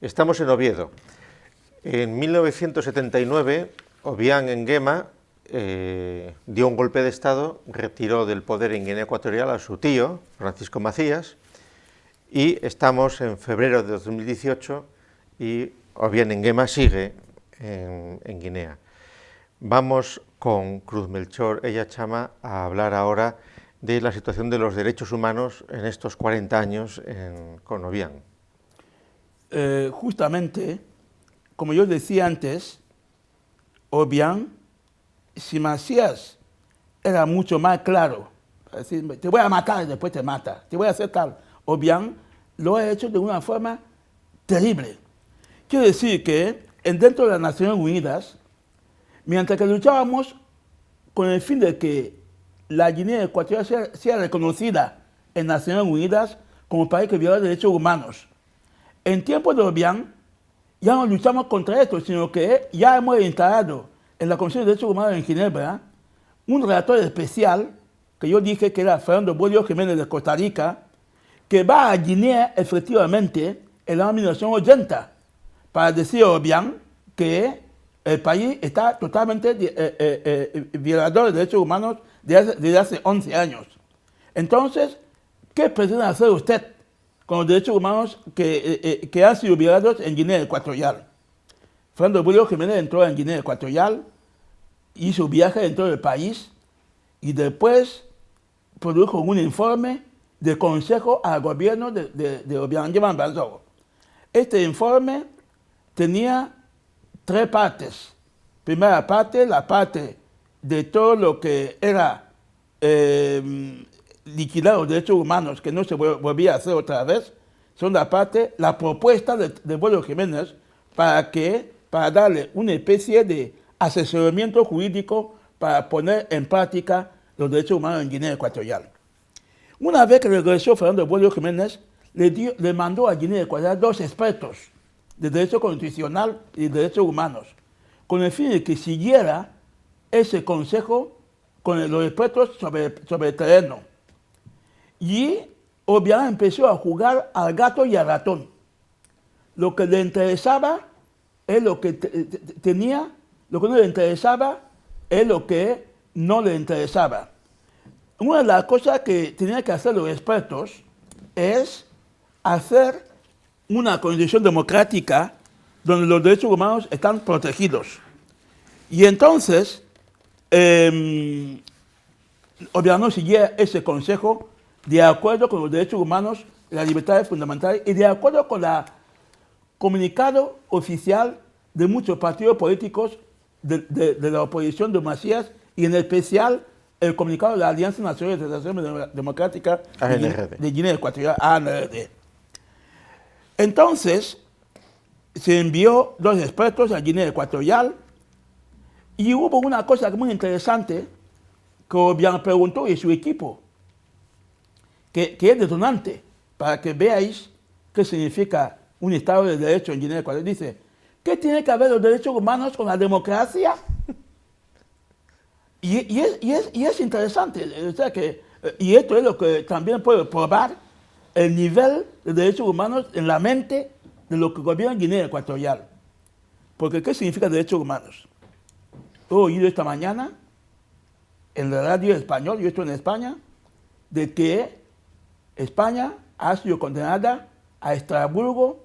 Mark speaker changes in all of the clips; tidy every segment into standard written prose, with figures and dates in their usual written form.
Speaker 1: Estamos en Oviedo. En 1979, Obiang Nguema dio un golpe de Estado, retiró del poder en Guinea Ecuatorial a su tío, Francisco Macías, y estamos en febrero de 2018 y Obiang Nguema sigue en Guinea. Vamos con Cruz Melchor Ella Chama a hablar ahora de la situación de los derechos humanos en estos 40 años con Obiang.
Speaker 2: Justamente, como yo decía antes, Obiang, si Macías era mucho más claro, decir, te voy a matar y después te mata, te voy a hacer tal, Obiang lo ha hecho de una forma terrible. Quiero decir que dentro de las Naciones Unidas, mientras que luchábamos con el fin de que la Guinea Ecuatorial sea reconocida en Naciones Unidas como país que viola derechos humanos, en tiempos de Obiang ya no luchamos contra esto, sino que ya hemos instalado en la Comisión de Derechos Humanos en Ginebra un relator especial, que yo dije que era Fernando Bolio Jiménez de Costa Rica, que va a Guinea efectivamente en el año 1980 para decir a Obiang que el país está totalmente violador de derechos humanos desde hace 11 años. Entonces, ¿qué pretende hacer usted con los derechos humanos que han sido violados en Guinea Ecuatorial? Fernando Bolio Jiménez entró en Guinea Ecuatorial, hizo viaje dentro del país y después produjo un informe de consejo al gobierno de Obiang Nguema. Este informe tenía 3 partes. Primera parte, la parte de todo lo que era liquidar los derechos humanos, que no se volvía a hacer otra vez. Segunda parte, la propuesta de Bolio Jiménez para darle una especie de asesoramiento jurídico para poner en práctica los derechos humanos en Guinea Ecuatorial. Una vez que regresó Fernando Bolio Jiménez, le mandó a Guinea Ecuatorial 2 expertos de derecho constitucional y de derechos humanos, con el fin de que siguiera ese consejo con los expertos sobre el terreno. Y Obiang empezó a jugar al gato y al ratón. Lo que le interesaba es lo que tenía, lo que no le interesaba es lo que no le interesaba. Una de las cosas que tenían que hacer los expertos es hacer una constitución democrática donde los derechos humanos están protegidos. Y entonces, Obiang no seguía ese consejo de acuerdo con los derechos humanos, las libertades fundamentales y de acuerdo con el comunicado oficial de muchos partidos políticos de la oposición de Macías y en especial el comunicado de la Alianza Nacional de Transición Democrática de Guinea Ecuatorial, ANRD. Entonces, se envió 2 expertos a Guinea Ecuatorial y hubo una cosa muy interesante que Obiang preguntó y su equipo, que es detonante para que veáis qué significa un Estado de Derecho en Guinea Ecuatorial. Dice, ¿qué tiene que ver los derechos humanos con la democracia? Y es interesante, o sea y esto es lo que también puede probar el nivel de derechos humanos en la mente de lo que gobierna Guinea Ecuatorial. Porque ¿qué significa derechos humanos? He oído esta mañana en la radio español, yo estoy en España, de que España ha sido condenada a Estrasburgo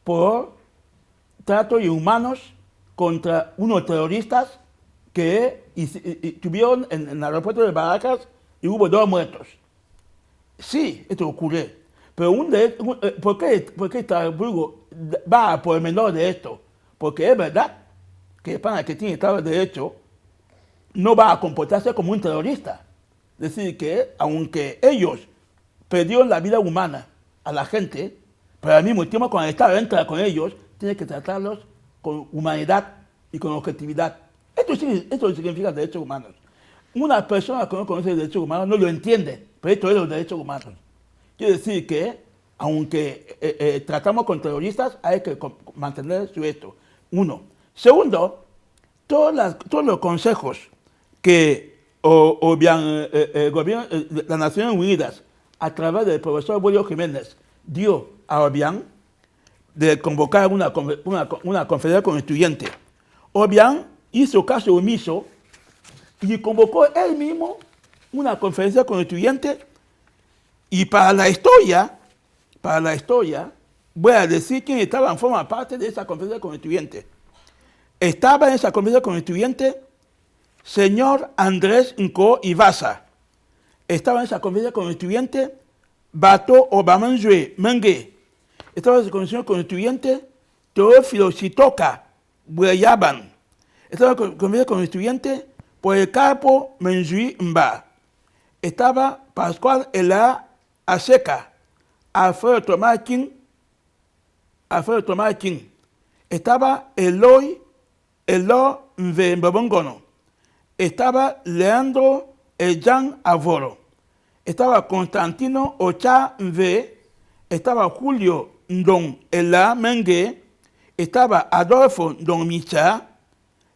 Speaker 2: por tratos inhumanos contra unos terroristas que estuvieron en el aeropuerto de Barajas y hubo 2 muertos. Sí, esto ocurre. Pero ¿por qué Estrasburgo va a por el menor de esto? Porque es verdad que España, que tiene Estado de Derecho, no va a comportarse como un terrorista. Es decir, que aunque ellos perdieron la vida humana a la gente, pero al mismo tiempo cuando el Estado entra con ellos, tiene que tratarlos con humanidad y con objetividad. Esto significa derechos humanos. Una persona que no conoce derechos humanos no lo entiende, pero esto es los derechos humanos. Quiere decir que, aunque tratamos con terroristas, hay que mantener esto. 1. Segundo, todos los consejos que el gobierno, las Naciones Unidas, a través del profesor Bolio Jiménez, dio a Obiang, de convocar una conferencia constituyente. Obiang hizo caso omiso y convocó él mismo una conferencia constituyente. Y para la historia, voy a decir quién estaba en forma parte de esa conferencia constituyente. Estaba en esa conferencia constituyente señor Andrés Nko Iwasa. Estaba en esa conferencia constituyente Bato Obamanjue Mengue. Estaba en esa conferencia constituyente Teófilo Sitoka Bueyaban. Estaba en la conferencia constituyente Policarpo Menjui Mba. Estaba Pascual Ela Aseca, Alfredo Tomás King. Estaba Eloi Mbebongono. Estaba Leandro Ejan Avoro. Estaba Constantino Ocha Mve. Estaba Julio Ndong Ela Mengue. Estaba Adolfo Ndong Micha.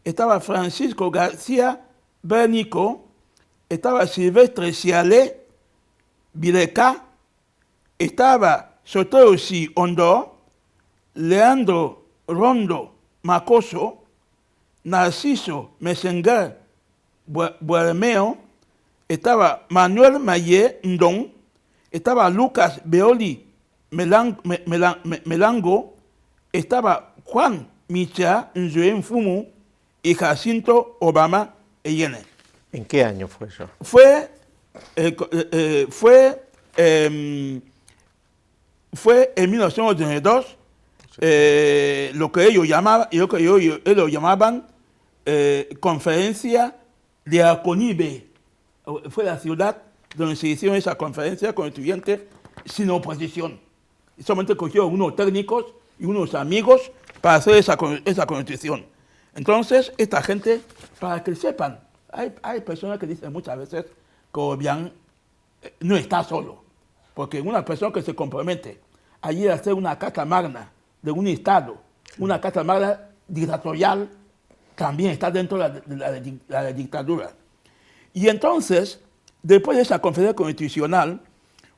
Speaker 2: Estaba Francisco García Bernico. Estaba Silvestre Ciale Bireca. Estaba Sotoyoshi Ondo. Leandro Rondo Macoso. Narciso Messenger Buermeo. Estaba Manuel Maye Ndong. Estaba Lucas Beoli Melango. Estaba Juan Micha Nzue Mfumu y Jacinto Obama Eyene.
Speaker 1: ¿En qué año fue eso?
Speaker 2: Fue en 1982 lo que ellos llamaban conferencia de Aconibe. Fue la ciudad donde se hicieron esa conferencia constituyente sin oposición. Y solamente cogieron unos técnicos y unos amigos para hacer esa constitución. Entonces, esta gente, para que sepan, hay personas que dicen muchas veces que Obiang no está solo. Porque una persona que se compromete a ir a hacer una carta magna de un Estado, una carta magna dictatorial, también está dentro de la dictadura. Y entonces, después de esa conferencia constitucional,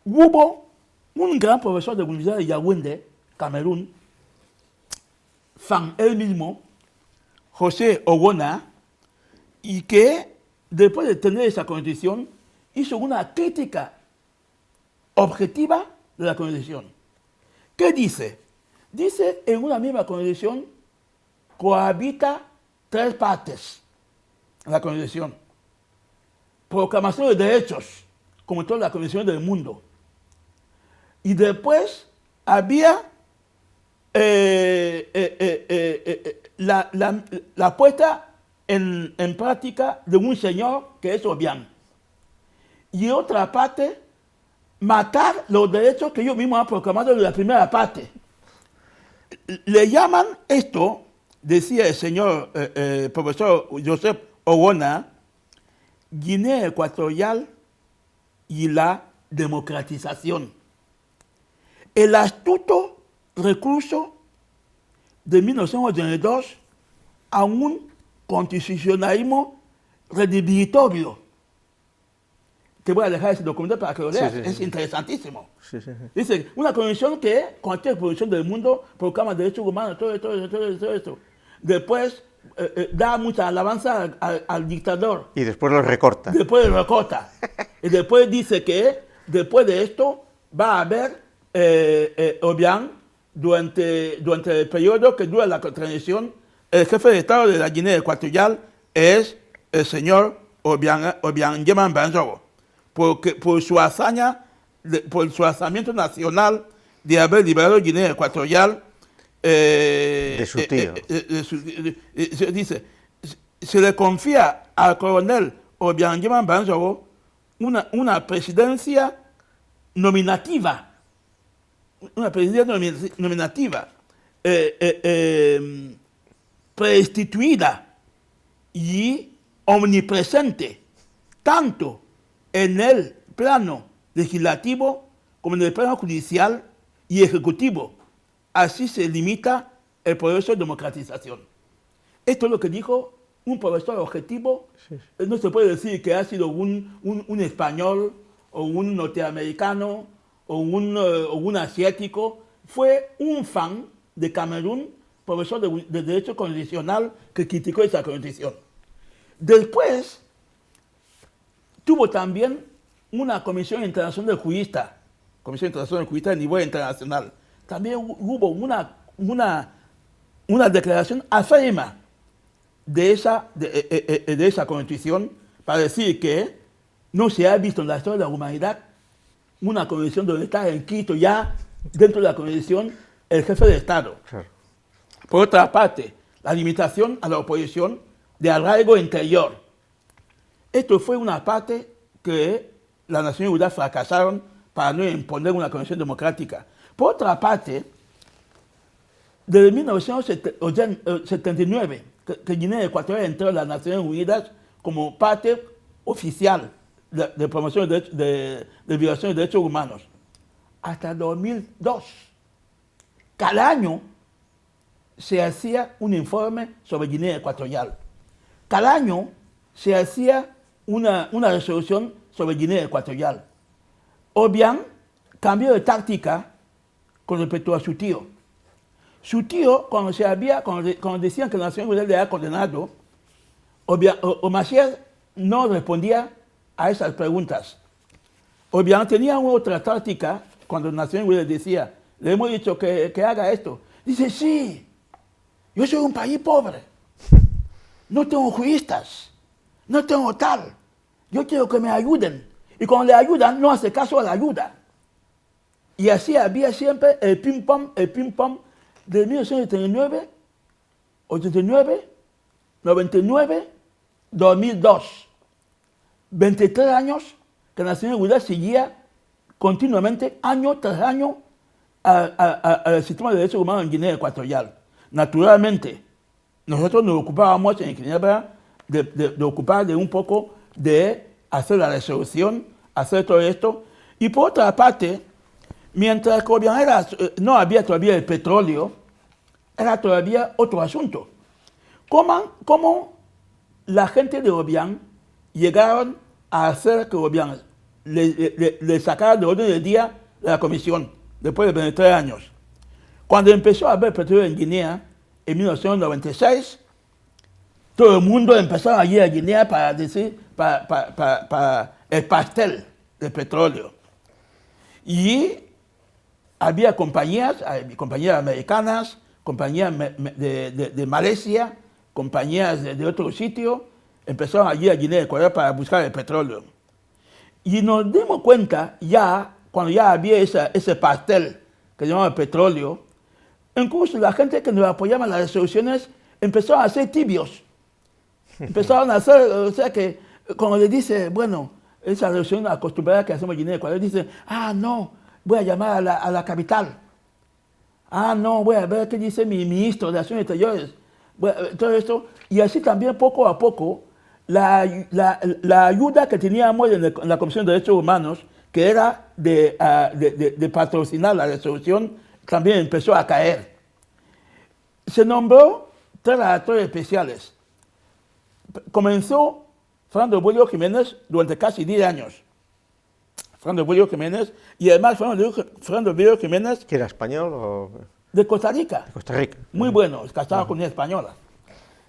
Speaker 2: hubo un gran profesor de la Universidad de Yaoundé, Camerún, él mismo, José Owona, y que después de tener esa constitución, hizo una crítica objetiva de la constitución. ¿Qué dice? Dice en una misma constitución cohabita tres partes en la constitución. Proclamación de derechos, como todas las constituciones del mundo. Y después había la puesta en práctica de un señor que es Obiang. Y otra parte, matar los derechos que ellos mismos han proclamado en la primera parte. Le llaman esto, decía el señor profesor Joseph Owona, Guinea Ecuatorial y la democratización. El astuto recurso de 1982 a un constitucionalismo redivitorio. Te voy a dejar ese documento para que lo leas, es interesantísimo. Dice, una convención que cualquier convención del mundo proclama derechos humanos, todo esto. Después da mucha alabanza al dictador.
Speaker 1: Y después lo recorta.
Speaker 2: Y después dice que después de esto va a haber Obiang durante el periodo que dura la transición. El jefe de Estado de la Guinea Ecuatorial es el señor Obiang Yeman Banzogo. Por su hazaña, por su alzamiento nacional de haber liberado Guinea Ecuatorial,
Speaker 1: de su tío.
Speaker 2: Dice, se le confía al coronel Obiang Yeman Banzogo una presidencia nominativa, preinstituida y omnipresente, tanto en el plano legislativo como en el plano judicial y ejecutivo. Así se limita el proceso de democratización. Esto es lo que dijo un profesor objetivo. No se puede decir que ha sido un español o un norteamericano o un asiático. Fue un fan de Camerún, profesor de Derecho Constitucional, que criticó esa constitución. Después, tuvo también una comisión internacional de juristas, comisión internacional de juristas a nivel internacional. También hubo una declaración afirma de esa constitución para decir que no se ha visto en la historia de la humanidad una constitución donde está inscrito ya dentro de la constitución el jefe de Estado.
Speaker 1: Claro.
Speaker 2: Por otra parte, la limitación a la oposición de arraigo interior. Esto fue una parte que las Naciones Unidas fracasaron para no imponer una constitución democrática. Por otra parte, desde 1979, que Guinea Ecuatorial entró en las Naciones Unidas como parte oficial de promoción de violación de derechos humanos, hasta 2002. Cada año se hacía un informe sobre Guinea Ecuatorial. Cada año se hacía una resolución sobre Guinea Ecuatorial. Obiang cambió de táctica con respecto a su tío. Su tío, cuando decían que la Nación Unida le había condenado, Macías no respondía a esas preguntas. Obiang tenía otra táctica cuando la Nación Unida decía, le hemos dicho que haga esto. Dice, sí, yo soy un país pobre, no tengo juristas, no tengo tal, yo quiero que me ayuden. Y cuando le ayudan, no hace caso a la ayuda. Y así había siempre el ping-pong de 1979, 89, 99, 2002. 23 años que la Nación Unida seguía continuamente, año tras año, al sistema de derechos humanos en Guinea Ecuatorial. Naturalmente, nosotros nos ocupábamos en Ginebra de ocupar de un poco de hacer la resolución, hacer todo esto. Y por otra parte, mientras que no había todavía el petróleo, era todavía otro asunto. ¿Cómo la gente de Obiang llegaron a hacer que Obiang le sacara de orden del día de la comisión, después de 23 años? Cuando empezó a haber petróleo en Guinea, en 1996, todo el mundo empezó a ir a Guinea para decir, para el pastel de petróleo. Y había compañías americanas, compañías de Malasia, compañías de otro sitio, empezaron a ir a Guinea Ecuatorial para buscar el petróleo. Y nos dimos cuenta ya, cuando ya había ese pastel que llamaba petróleo, incluso la gente que nos apoyaba en las resoluciones empezaron a ser tibios. Empezaron a hacer, o sea que, cuando le dice, bueno, esa resolución acostumbrada que hacemos en Guinea Ecuatorial, dice, no, voy a llamar a la capital. No, voy a ver qué dice mi ministro de Asuntos Exteriores. Todo esto. Y así también, poco a poco, la ayuda que teníamos en la Comisión de Derechos Humanos, que era de patrocinar la resolución, también empezó a caer. Se nombró 3 relatores especiales. Comenzó Fernando Bolio Jiménez durante casi 10 años. Fernando Bolio Jiménez, y además Fernando Bolio Jiménez...
Speaker 1: ¿Que era español o...?
Speaker 2: De Costa Rica.
Speaker 1: De Costa Rica.
Speaker 2: Muy bueno, casado con una española.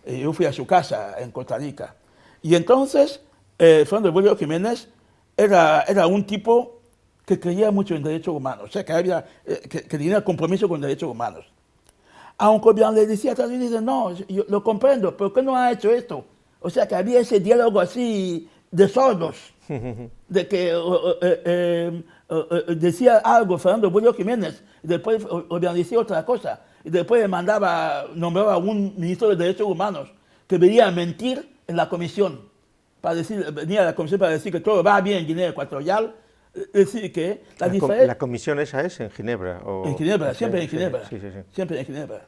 Speaker 2: Yo fui a su casa en Costa Rica. Y entonces, Fernando Bolio Jiménez era un tipo que creía mucho en derechos humanos, o sea, que tenía compromiso con derechos humanos. Aunque Obiang le decía, dice, no, yo lo comprendo, pero ¿qué no ha hecho esto? O sea, que había ese diálogo así de sordos, de que decía algo Fernando Bolio Jiménez, y después Obiang decía otra cosa, y después nombraba a un ministro de Derechos Humanos que venía a mentir en la comisión, venía a la comisión para decir que todo va bien en Guinea Ecuatorial, decir que
Speaker 1: la comisión esa es en Ginebra.
Speaker 2: En Ginebra, siempre en Ginebra.
Speaker 1: Sí.
Speaker 2: Siempre en Ginebra.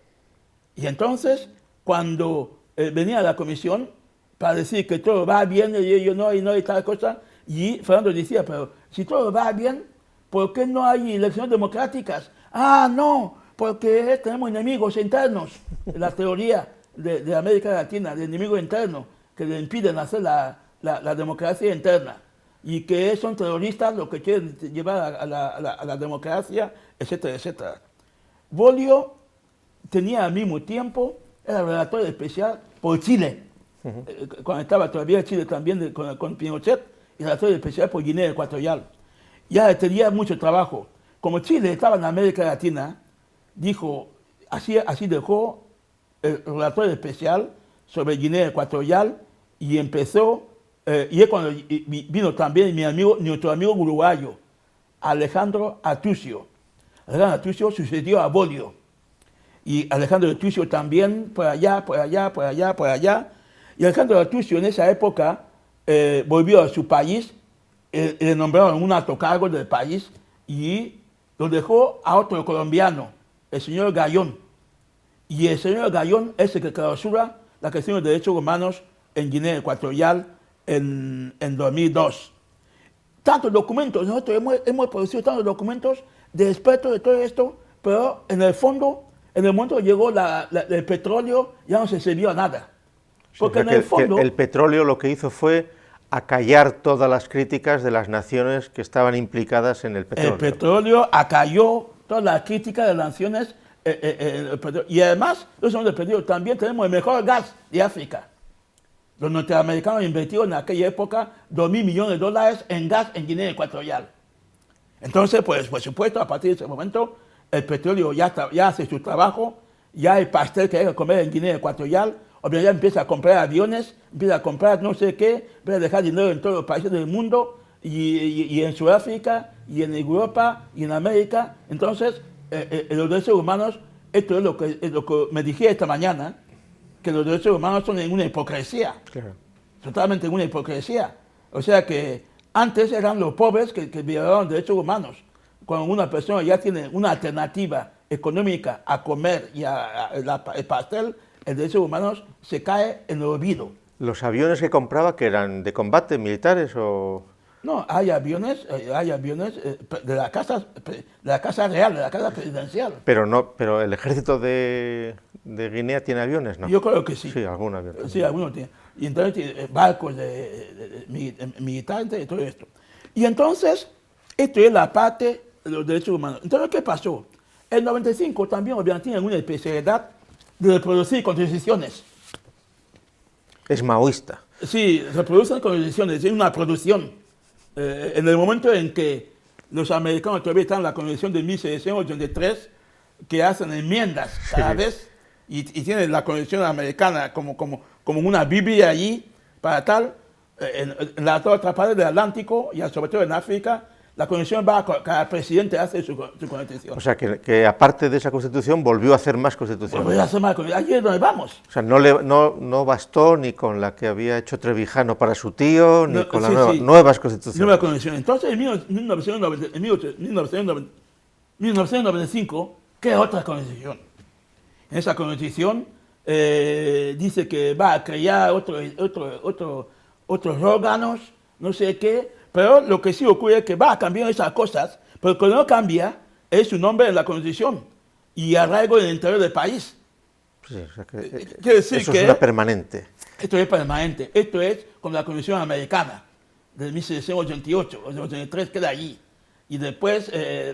Speaker 2: Y entonces, cuando venía a la comisión para decir que todo va bien y no hay tal cosa, y Fernando decía, pero si todo va bien, ¿por qué no hay elecciones democráticas? No, porque tenemos enemigos internos. La teoría de América Latina, de enemigos internos, que le impiden hacer la democracia interna. Y que son terroristas los que quieren llevar a la democracia, etcétera, etcétera. Bolio tenía al mismo tiempo, era relator especial por Chile, cuando estaba todavía Chile también con Pinochet, y relator especial por Guinea Ecuatorial. Ya tenía mucho trabajo. Como Chile estaba en América Latina, dijo, así dejó el relator especial sobre Guinea Ecuatorial y empezó, y es cuando vino también nuestro amigo uruguayo, Alejandro Atucio. Alejandro Atucio sucedió a Bolio. Y Alejandro Atucio también, por allá. Y Alejandro Atucio en esa época volvió a su país, le nombraron un alto cargo del país y lo dejó a otro colombiano, el señor Gayón. Y el señor Gayón es el que clausura la cuestión de derechos humanos en Guinea Ecuatorial en 2002. Tantos documentos, nosotros hemos producido tantos documentos de expertos de todo esto, pero en el fondo, en el momento que llegó el petróleo, ya no se sirvió a nada. Porque
Speaker 1: en el fondo... el petróleo lo que hizo fue acallar todas las críticas de las naciones que estaban implicadas en el petróleo.
Speaker 2: El petróleo acalló todas las críticas de las naciones. Y además, también tenemos el mejor gas de África. Los norteamericanos invirtieron en aquella época $2.000 millones en gas en Guinea Ecuatorial. Entonces, pues, por supuesto, a partir de ese momento, el petróleo ya hace su trabajo, ya hay pastel que hay que comer en Guinea Ecuatorial, o bien ya empieza a comprar aviones, empieza a comprar no sé qué, empieza a dejar dinero en todos los países del mundo, y en Sudáfrica, y en Europa, y en América. Entonces, los derechos humanos, esto es lo que me dije esta mañana, que los derechos humanos son en una hipocresía, claro. Totalmente en una hipocresía. O sea que antes eran los pobres que violaban derechos humanos. Cuando una persona ya tiene una alternativa económica a comer y el pastel, el derecho humanos se cae en el olvido.
Speaker 1: ¿Los aviones que compraba que eran de combate, militares o...?
Speaker 2: No, hay aviones de la casa real, de la casa presidencial.
Speaker 1: Pero el ejército de Guinea tiene aviones, ¿no?
Speaker 2: Yo creo que sí.
Speaker 1: Sí, algún avión.
Speaker 2: Sí, algunos tienen. Y entonces tiene barcos militares y todo esto. Y entonces, esto es la parte de los derechos humanos. Entonces, ¿qué pasó? En el 95 también tienen una especialidad de reproducir constituciones.
Speaker 1: Es maoísta.
Speaker 2: Sí, reproducen constituciones, es una producción. En el momento en que los americanos todavía están en la Constitución de 1783, que hacen enmiendas cada vez, y tienen la Constitución americana como una Biblia allí, para tal, en la otra parte del Atlántico, y sobre todo en África, la Constitución cada presidente hace su Constitución.
Speaker 1: O sea, que aparte de esa Constitución, volvió a hacer más Constituciones.
Speaker 2: Volvió a hacer más Constituciones. Allí es donde vamos.
Speaker 1: O sea, no bastó ni con la que había hecho Trevijano para su tío, ni con las nuevas Constituciones.
Speaker 2: Nueva Constitución. Entonces, en 1995, ¿qué otra Constitución? En esa Constitución dice que va a crear otros órganos, no sé qué. Pero lo que sí ocurre es que va a cambiar esas cosas, pero lo que no cambia es su nombre en la Constitución y arraigo en el interior del país.
Speaker 1: Sí, o sea que
Speaker 2: quiere decir
Speaker 1: eso
Speaker 2: que
Speaker 1: es una permanente.
Speaker 2: Esto es permanente. Esto es como la Constitución americana de 1788 o 83 queda allí. Y después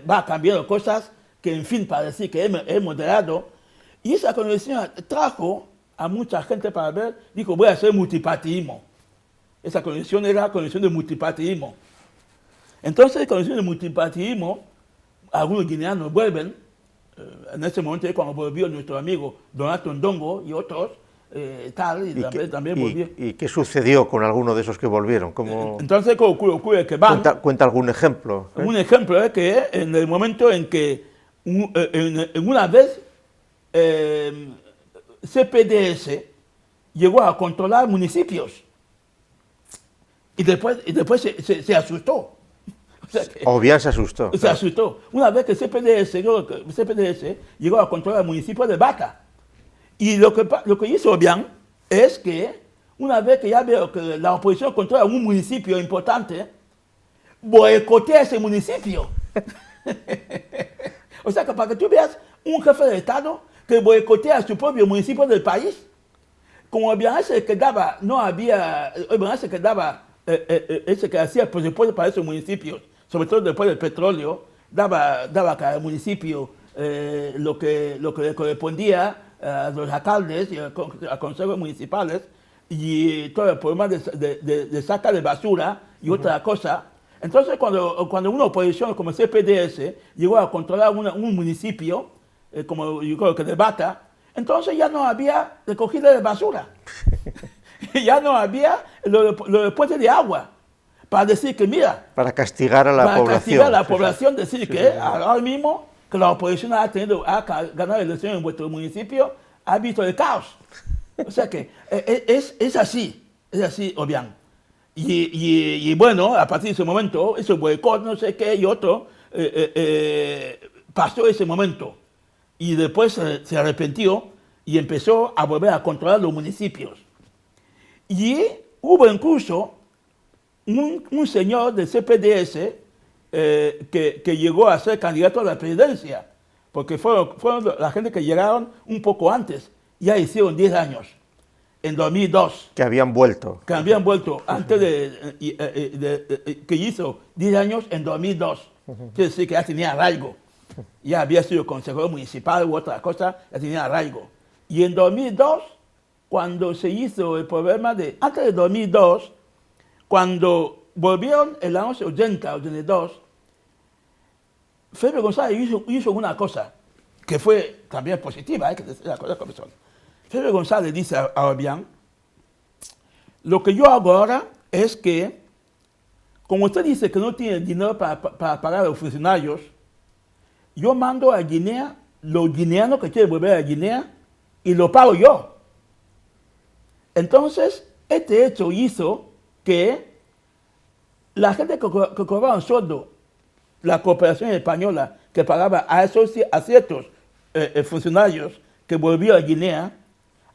Speaker 2: va cambiando cosas que, en fin, para decir que es moderado. Y esa Constitución trajo a mucha gente para ver, dijo, voy a hacer multipartidismo. Esa condición era la condición de multipartidismo. Entonces, la condición de multipartidismo, algunos guineanos vuelven, en ese momento es cuando volvió nuestro amigo Donato Ndongo y otros, también volvió.
Speaker 1: ¿Y qué sucedió con alguno de esos que volvieron?
Speaker 2: Entonces, ¿qué ocurre? Que van...
Speaker 1: Cuenta algún ejemplo.
Speaker 2: Un ejemplo es que en el momento en que, en una vez, CPDS llegó a controlar municipios. Y después se asustó.
Speaker 1: O bien se asustó.
Speaker 2: Se asustó. Una vez que CPDS llegó a controlar el municipio de Bata. Y lo que hizo Obiang es que, una vez que ya veo que la oposición controla un municipio importante, boicotea ese municipio. O sea, que para que tú veas un jefe de Estado que boicotea su propio municipio del país, como Obiang se quedaba, ese que hacía presupuesto para esos municipios, sobre todo después del petróleo, daba a cada municipio lo que le correspondía a los alcaldes y a consejos municipales, y todo el problema de saca de basura y otra cosa. Entonces, cuando una oposición como CPDS llegó a controlar un municipio, como yo creo que de Bata, entonces ya no había recogida de basura. Ya no había los puentes de agua. Para decir que, mira...
Speaker 1: Para castigar a la población.
Speaker 2: Para castigar a la población, decir que ahora mismo que la oposición ha ganado elecciones en vuestro municipio, ha visto el caos. O sea que es así, Obiang. Y bueno, a partir de ese momento, ese boicot, no sé qué, y otro, pasó ese momento. Y después se arrepintió y empezó a volver a controlar los municipios. Y hubo incluso un señor del CPDS que llegó a ser candidato a la presidencia, porque fueron la gente que llegaron un poco antes, ya hicieron 10 años, en 2002.
Speaker 1: Que habían vuelto.
Speaker 2: Que habían vuelto antes que hizo 10 años en 2002. Quiere decir que ya tenía arraigo. Ya había sido consejero municipal u otra cosa, ya tenía arraigo. Y en 2002, cuando se hizo el problema antes de 2002, cuando volvieron en los años 80, 82, Felipe González hizo una cosa que fue también positiva, hay que decir las cosas como son. Felipe González dice a Obiang, lo que yo hago ahora es que, como usted dice que no tiene dinero para pagar a los funcionarios, yo mando a Guinea los guineanos que quieren volver a Guinea y lo pago yo. Entonces, este hecho hizo que la gente que cobraba un sueldo, la cooperación española que pagaba a ciertos funcionarios que volvían a Guinea,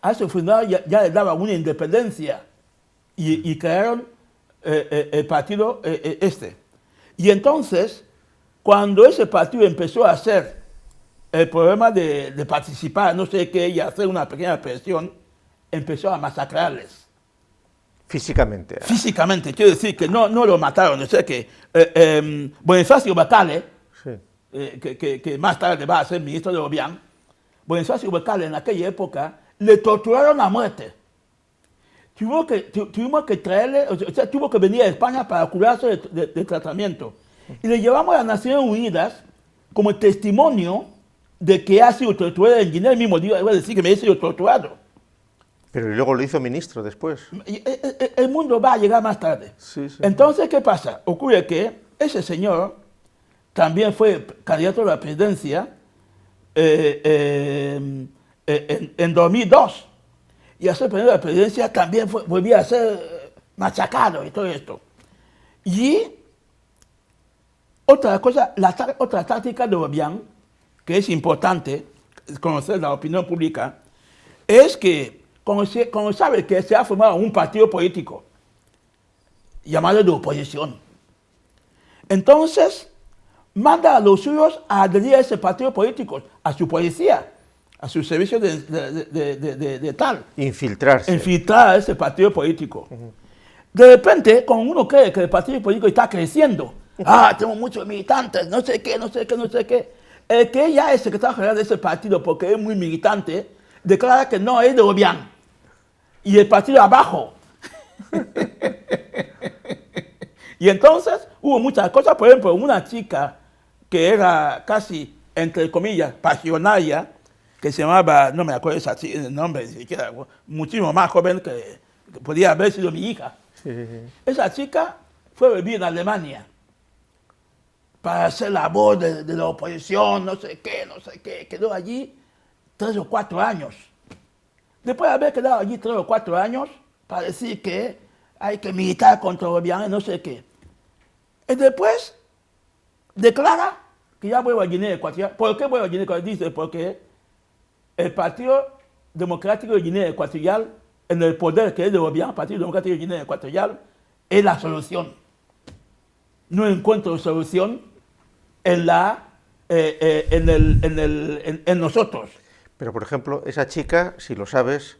Speaker 2: a esos funcionarios ya les daba una independencia y crearon el partido este. Y entonces, cuando ese partido empezó a hacer el problema de participar, no sé qué, y hacer una pequeña presión, empezó a masacrarles.
Speaker 1: Físicamente.
Speaker 2: Físicamente, quiero decir que no lo mataron. O sea que Bonifacio Bacale,
Speaker 1: Sí.
Speaker 2: Que más tarde va a ser ministro de Obiang, Bonifacio Bacale en aquella época le torturaron a muerte. Tuvimos que traerle, o sea, tuvo que venir a España para curarse de tratamiento. Y le llevamos a las Naciones Unidas como testimonio de que ha sido torturado en Guinea. El mismo día iba a decir que me he sido torturado.
Speaker 1: Pero luego lo hizo ministro después.
Speaker 2: El mundo va a llegar más tarde.
Speaker 1: Sí, sí.
Speaker 2: Entonces, ¿qué pasa? Ocurre que ese señor también fue candidato a la presidencia en 2002. Y al ser candidato a la presidencia también volvía a ser machacado y todo esto. Y otra cosa, otra táctica de Obiang, que es importante conocer la opinión pública, es que cuando sabe que se ha formado un partido político llamado de oposición, entonces manda a los suyos a adherir a ese partido político, a su policía, a su servicio de tal.
Speaker 1: Infiltrarse.
Speaker 2: Infiltrar a ese partido político. De repente, cuando uno cree que el partido político está creciendo, tenemos muchos militantes, no sé qué. El que ya es secretario general de ese partido, porque es muy militante, declara que no es de Obiang. Y el partido abajo. Y entonces hubo muchas cosas. Por ejemplo, una chica que era casi, entre comillas, pasionaria, que se llamaba, no me acuerdo el nombre, ni siquiera, muchísimo más joven que podía haber sido mi hija.
Speaker 1: Sí.
Speaker 2: Esa chica fue a vivir en Alemania para hacer la voz de la oposición, no sé qué. Quedó allí 3 o 4 años. Después de haber quedado allí 3 o 4 años, para decir que hay que militar contra Obiang, no sé qué. Y después declara que ya vuelve a Guinea Ecuatorial. ¿Por qué vuelve a Guinea Ecuatorial? Dice, porque el Partido Democrático de Guinea Ecuatorial, en el poder que es de Obiang, el Partido Democrático de Guinea Ecuatorial, es la solución. No encuentro solución en nosotros.
Speaker 1: Pero, por ejemplo, esa chica, si lo sabes,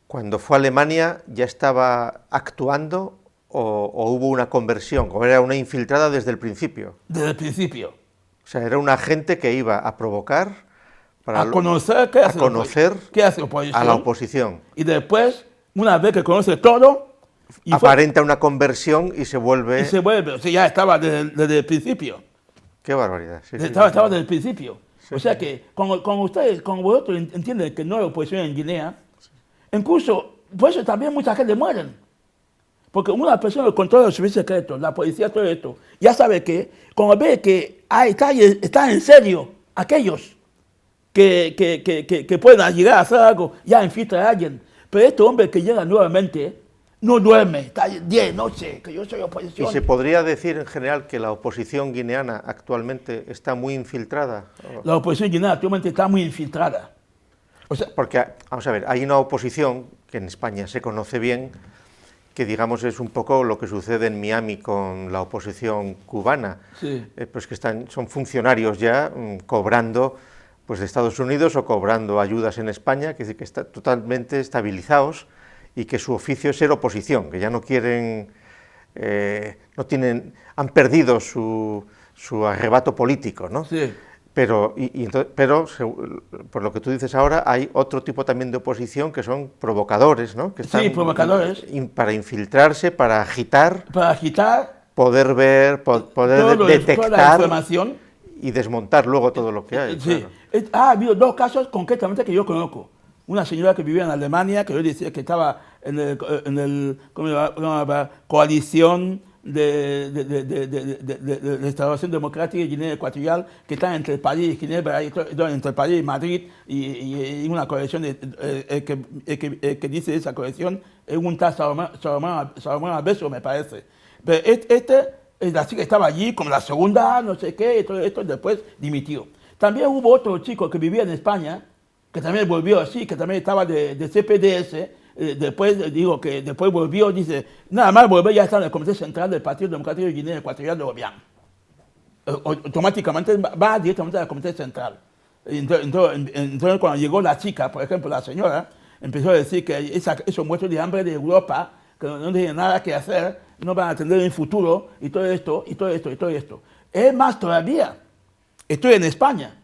Speaker 1: cuando fue a Alemania ya estaba actuando o hubo una conversión, o era una infiltrada desde el principio.
Speaker 2: Desde el principio.
Speaker 1: sea, era un agente que iba a provocar para
Speaker 2: a conocer qué hace
Speaker 1: a la oposición.
Speaker 2: Y después, una vez que conoce todo,
Speaker 1: aparenta una conversión y se vuelve.
Speaker 2: Y se vuelve, o sea, ya estaba desde el principio.
Speaker 1: Qué barbaridad. Sí,
Speaker 2: estaba desde el principio. Sí, o sea que, cuando vosotros entienden que no hay oposición en Guinea, incluso, por eso también mucha gente muere. Porque una persona que controla los servicios secretos, la policía, todo esto, ya sabe que, cuando ve que está en serio aquellos que pueden llegar a hacer algo, ya infiltra a alguien. Pero este hombre que llega nuevamente, no duerme, está día y noche, que yo soy oposición.
Speaker 1: ¿Y se podría decir en general que la oposición guineana actualmente está muy infiltrada?
Speaker 2: La oposición guineana actualmente está muy infiltrada.
Speaker 1: O sea, porque, vamos a ver, hay una oposición que en España se conoce bien, que digamos es un poco lo que sucede en Miami con la oposición cubana,
Speaker 2: sí.
Speaker 1: Pues que son funcionarios ya cobrando pues de Estados Unidos o cobrando ayudas en España, que están totalmente estabilizados y que su oficio es ser oposición, que ya no quieren, han perdido su arrebato político, ¿no?
Speaker 2: Sí.
Speaker 1: Pero por lo que tú dices ahora, hay otro tipo también de oposición que son provocadores, ¿no? Que están,
Speaker 2: sí, provocadores.
Speaker 1: Para infiltrarse, para agitar.
Speaker 2: Para agitar.
Speaker 1: Poder ver, poder detectar.
Speaker 2: Toda la información.
Speaker 1: Y desmontar luego todo lo que hay.
Speaker 2: Sí.
Speaker 1: Claro.
Speaker 2: Ha habido dos casos concretamente que yo conozco. Una señora que vivía en Alemania, que yo decía que estaba en el ¿cómo se llama? Coalición de Restauración Democrática y Guinea Ecuatorial, que está entre París y Ginebra, entre París y Madrid, y una coalición que dice esa coalición es un tal Salomón Abeso, me parece. Pero la chica estaba allí como la segunda, no sé qué, y todo esto, después dimitió. También hubo otro chico que vivía en España, que también volvió así, que también estaba de CPDS, después volvió, dice, nada más volver ya está en el Comité Central del Partido Democrático de Guinea Ecuatorial de Obiang. Automáticamente va directamente al Comité Central. Entonces cuando llegó la chica, por ejemplo, la señora, empezó a decir que esos muertos de hambre de Europa, que no tienen nada que hacer, no van a tener un futuro, y todo esto, y todo esto, y todo esto. Es más todavía, estoy en España.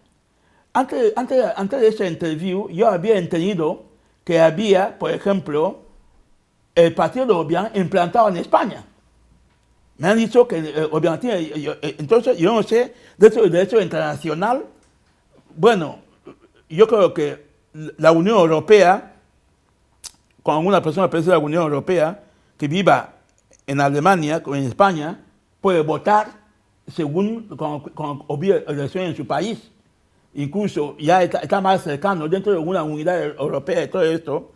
Speaker 2: Antes de esa interview, yo había entendido que había, por ejemplo, el partido de Obiang implantado en España. Me han dicho que Obiang tiene... Entonces, yo no sé, dentro del derecho internacional, bueno, yo creo que la Unión Europea, cuando una persona pertenece a la Unión Europea, que viva en Alemania o en España, puede votar según cuando hubiera elecciones en su país. Incluso ya está más cercano dentro de una unidad europea y todo esto.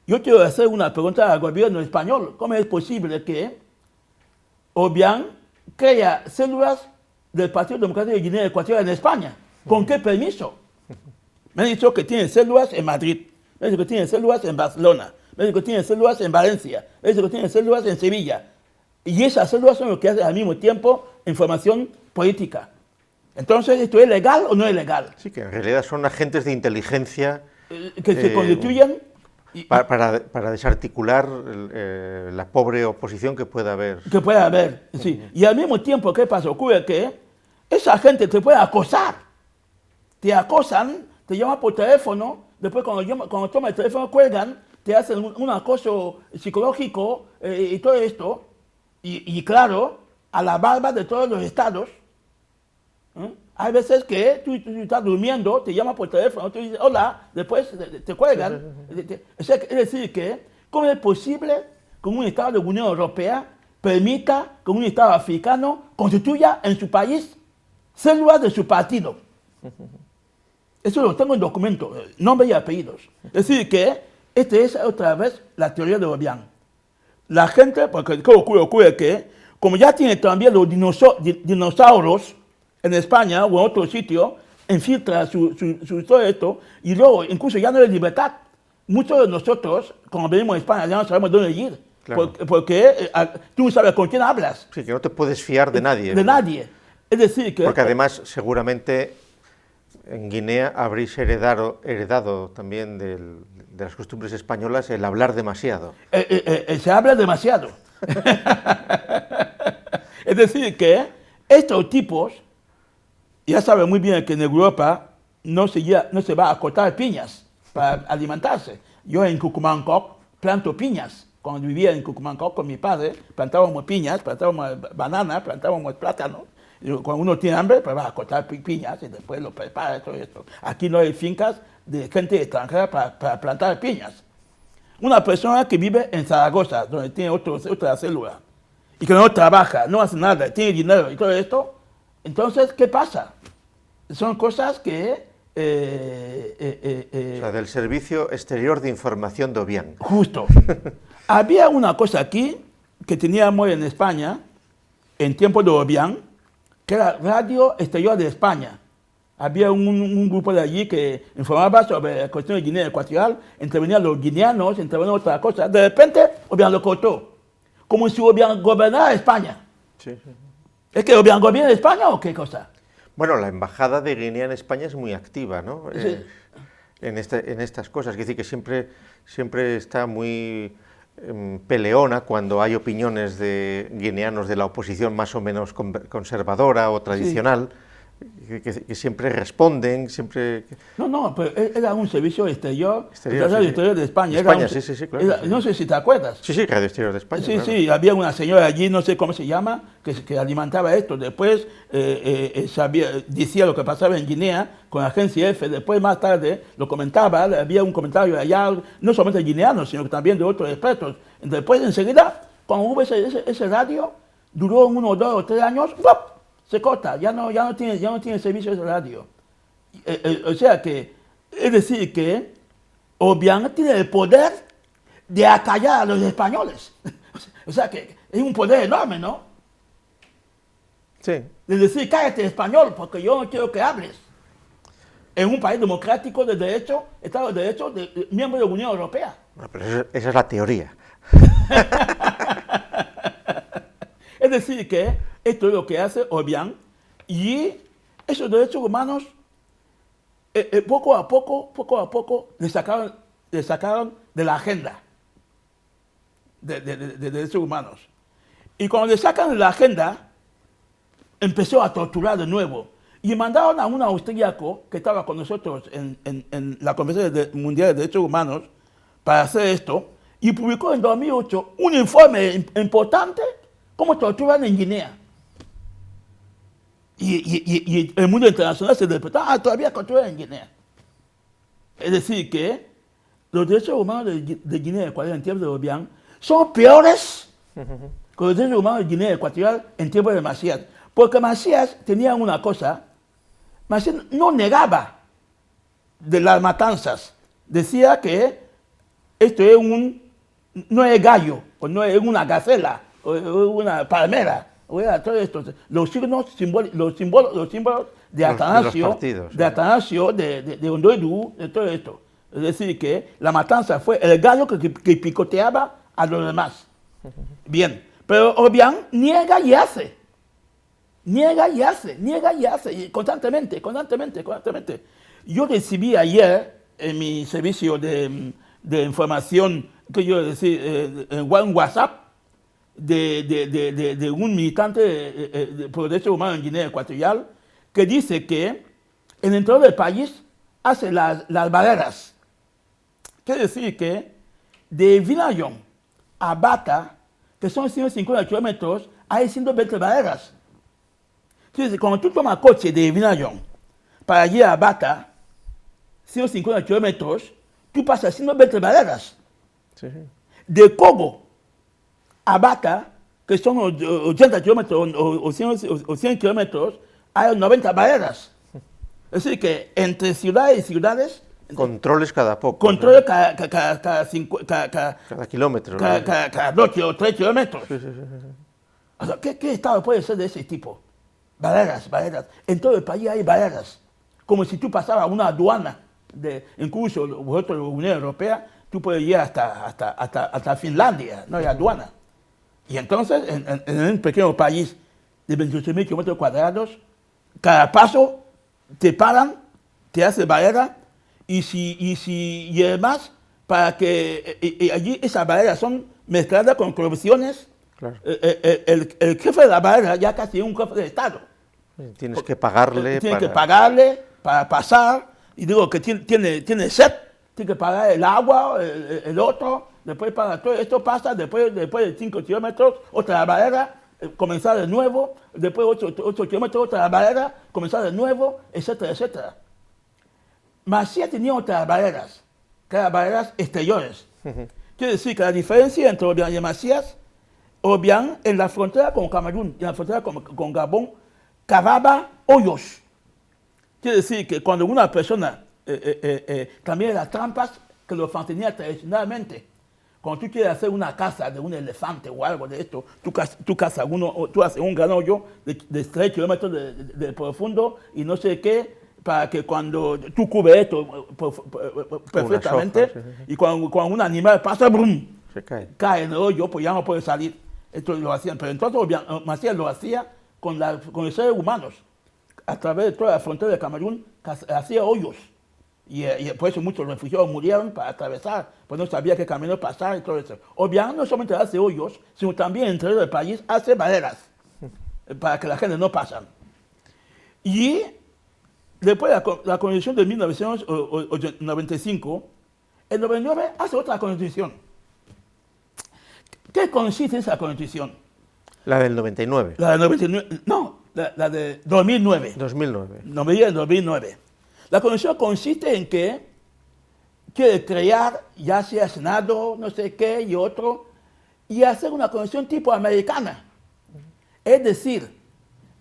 Speaker 2: Yo quiero hacer una pregunta al gobierno español. ¿Cómo es posible que Obiang crea células del Partido Democrático de Guinea Ecuatorial en España? ¿Con qué permiso? Me han dicho que tiene células en Madrid, me han dicho que tiene células en Barcelona, me han dicho que tiene células en Valencia, me han dicho que tiene células en Sevilla. Y esas células son lo que hacen al mismo tiempo información política. Entonces, ¿esto es legal o no es legal?
Speaker 1: Sí, que en realidad son agentes de inteligencia
Speaker 2: que se constituyen
Speaker 1: para desarticular la pobre oposición que pueda haber.
Speaker 2: Que pueda haber, sí. Y al mismo tiempo, ¿qué pasa? Ocurre que esa gente te puede acosar. Te acosan, te llaman por teléfono, después cuando toman el teléfono cuelgan, te hacen un acoso psicológico y todo esto. Y claro, a la barba de todos los estados. Hay veces que tú estás durmiendo, te llaman por teléfono, tú dices hola, después te cuelgan. Es decir, que ¿cómo es posible que un Estado de la Unión Europea permita que un Estado africano constituya en su país células de su partido? Eso lo tengo en documento, nombre y apellidos. Es decir, que esta es otra vez la teoría de Obiang. La gente, porque ¿qué ocurre? Que como ya tiene también los dinosaurios en España o en otro sitio, infiltra todo esto, y luego incluso ya no hay libertad. Muchos de nosotros, cuando venimos a España, ya no sabemos dónde ir, claro. porque tú no sabes con quién hablas.
Speaker 1: Sí, que no te puedes fiar de nadie.
Speaker 2: De nadie. Es decir, que...
Speaker 1: Porque además, seguramente, en Guinea habréis heredado también de las costumbres españolas el hablar demasiado.
Speaker 2: Se habla demasiado. Es decir, que estos tipos... ya sabe muy bien que en Europa no se va a cortar piñas para alimentarse. Yo en Cucumancoc planto piñas. Cuando vivía en Cucumancoc con mi padre, plantábamos piñas, plantábamos bananas, plantábamos plátanos. Y cuando uno tiene hambre, pues va a cortar piñas y después lo prepara todo esto. Aquí no hay fincas de gente extranjera para plantar piñas. Una persona que vive en Zaragoza, donde tiene otra célula, y que no trabaja, no hace nada, tiene dinero y todo esto, entonces, ¿qué pasa? Son cosas que...
Speaker 1: o sea, del Servicio Exterior de Información de Obiang.
Speaker 2: Justo. Había una cosa aquí que teníamos en España, en tiempo de Obiang, que era Radio Exterior de España. Había un grupo de allí que informaba sobre la cuestión de Guinea Ecuatorial, intervenían los guineanos, intervenían otra cosa. De repente, Obiang lo cortó, como si Obiang gobernara España.
Speaker 1: Sí.
Speaker 2: ¿Es que Obiang gobierna España o qué cosa?
Speaker 1: Bueno, la embajada de Guinea en España es muy activa, ¿no?
Speaker 2: Sí.
Speaker 1: En estas cosas. Es decir, que siempre está muy peleona cuando hay opiniones de guineanos de la oposición más o menos conservadora o tradicional, que siempre responden, siempre...
Speaker 2: No, pero era un servicio exterior,
Speaker 1: Exterior,
Speaker 2: Radio
Speaker 1: sí,
Speaker 2: Exterior de España.
Speaker 1: España, sí, claro.
Speaker 2: No sé si te acuerdas.
Speaker 1: Sí, Radio Exterior de España.
Speaker 2: Sí,
Speaker 1: claro.
Speaker 2: sí, había una señora allí, no sé cómo se llama, que alimentaba esto. Después decía lo que pasaba en Guinea con la agencia F. Después, más tarde, lo comentaba. Había un comentario allá, no solamente de guineanos, sino también de otros expertos. Después, enseguida, cuando hubo ese radio, duró 1, 2 o 3 años, ¡pop!, se corta, ya no tiene servicio de radio. O sea que, es decir que Obiang tiene el poder de acallar a los españoles. O sea que es un poder enorme, ¿no?
Speaker 1: Sí.
Speaker 2: De decir, cállate español, porque yo no quiero que hables. En un país democrático de derecho, Estado de Derecho, miembro de la Unión Europea.
Speaker 1: Bueno, pero esa es la teoría.
Speaker 2: Es decir que esto es lo que hace Obiang, y esos derechos humanos poco a poco le sacaron de la agenda de derechos humanos. Y cuando le sacan de la agenda, empezó a torturar de nuevo. Y mandaron a un austríaco que estaba con nosotros en la Conferencia Mundial de Derechos Humanos para hacer esto, y publicó en 2008 un informe importante cómo torturan en Guinea. Y el mundo internacional se despertó, todavía torturan en Guinea. Es decir, que los derechos humanos de Guinea Ecuatorial en tiempos de Obiang son peores que los derechos humanos de Guinea Ecuatorial en tiempos de Macías. Porque Macías tenía una cosa, Macías no negaba de las matanzas. Decía que esto es no es gallo, o no es una gacela, o una palmera, o era todo esto. Los símbolos de Atanasio, de Ondoidú, de todo esto. Es decir, que la matanza fue el gallo que picoteaba a los demás. Bien, pero Obiang niega y hace. Niega y hace, y constantemente. Yo recibí ayer en mi servicio de información, que yo decir, en WhatsApp, de un militante por derechos humanos en Guinea Ecuatorial, que dice que en el interior del país hace las barreras. Quiere decir que de Vinayong a Bata, que son 150 kilómetros, hay 120 barreras. Entonces, cuando tú tomas coche de Vinayong para ir a Bata, 150 kilómetros, tú pasas 120 barreras.
Speaker 1: Sí.
Speaker 2: De Kogo a Bata, que son 80 kilómetros o 100 kilómetros, hay 90 barreras. Es decir, que entre ciudades y ciudades...
Speaker 1: Controles cada poco.
Speaker 2: Controles cada
Speaker 1: kilómetro.
Speaker 2: Cada 2 o 3 kilómetros.
Speaker 1: Sí.
Speaker 2: O sea, ¿qué estado puede ser de ese tipo? Barreras. En todo el país hay barreras. Como si tú pasabas una aduana, incluso vosotros, la Unión Europea, tú puedes ir hasta Finlandia, no hay aduana. Y entonces, en un pequeño país de 28.000 kilómetros cuadrados, cada paso te paran, te hacen barrera, y además, para que allí esas barreras son mezcladas con corrupciones.
Speaker 1: Claro.
Speaker 2: El jefe de la barrera ya casi es un jefe de Estado.
Speaker 1: Tienes que pagarle.
Speaker 2: Tiene que pagarle para pasar, y digo que tiene sed, tiene que pagar el agua, el otro, después paga todo. Esto pasa después de 5 kilómetros, otra barrera, comenzar de nuevo, después 8 kilómetros, otra barrera, comenzar de nuevo, etcétera, etcétera. Macías tenía otras barreras, que eran barreras exteriores. Quiere decir que la diferencia entre Obiang y Macías, Obiang en la frontera con Camerún y en la frontera con Gabón, cavaba hoyos. Quiere decir que cuando una persona cambia las trampas que los mantenía tradicionalmente, cuando tú quieres hacer una casa de un elefante o algo de esto, tú haces un gran hoyo de 3 kilómetros de profundo y no sé qué, para que cuando tú cubres esto perfectamente,
Speaker 1: soja, sí.
Speaker 2: y cuando un animal pasa, ¡brum!,
Speaker 1: Se cae.
Speaker 2: cae en el hoyo, pues ya no puede salir. Esto lo hacían, pero entonces Macías lo hacía con los seres humanos, a través de toda la frontera de Camerún, hacía hoyos. Y por eso muchos refugiados murieron para atravesar, pues no sabía qué camino pasar y todo eso. Obiang no solamente hace hoyos, sino también en el país hace barreras para que la gente no pase. Y después de la constitución de 1995, en 99 hace otra constitución. ¿Qué consiste esa constitución?
Speaker 1: La del 99.
Speaker 2: La de 99, no, la de 2009.
Speaker 1: 2009.
Speaker 2: No me digan 2009. La constitución consiste en que quiere crear, ya sea Senado, no sé qué, y otro, y hacer una constitución tipo americana. Es decir,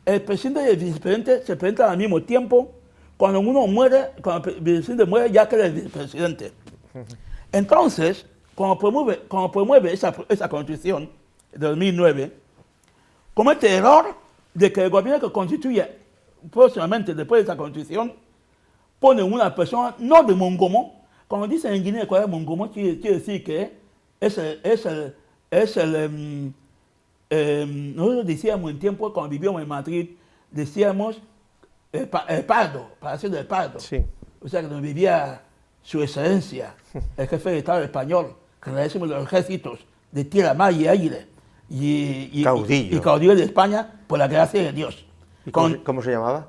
Speaker 2: el presidente y el vicepresidente se presentan al mismo tiempo. Cuando uno muere, cuando el vicepresidente muere, ya queda el vicepresidente. Entonces, cuando promueve esa constitución de 2009, comete el error de que el gobierno que constituye próximamente después de esa constitución pone una persona no de Mongomo. Cuando dicen en Guinea Ecuatorial Mongomo, quiere decir que nosotros decíamos en tiempo, cuando vivíamos en Madrid, decíamos el pardo, para decir del pardo.
Speaker 1: Sí.
Speaker 2: O sea, que donde vivía su excelencia, el jefe de Estado español, que le decimos los ejércitos de tierra, mar y aire, y caudillo de España, por la gracia de Dios.
Speaker 1: ¿Y cómo se llamaba?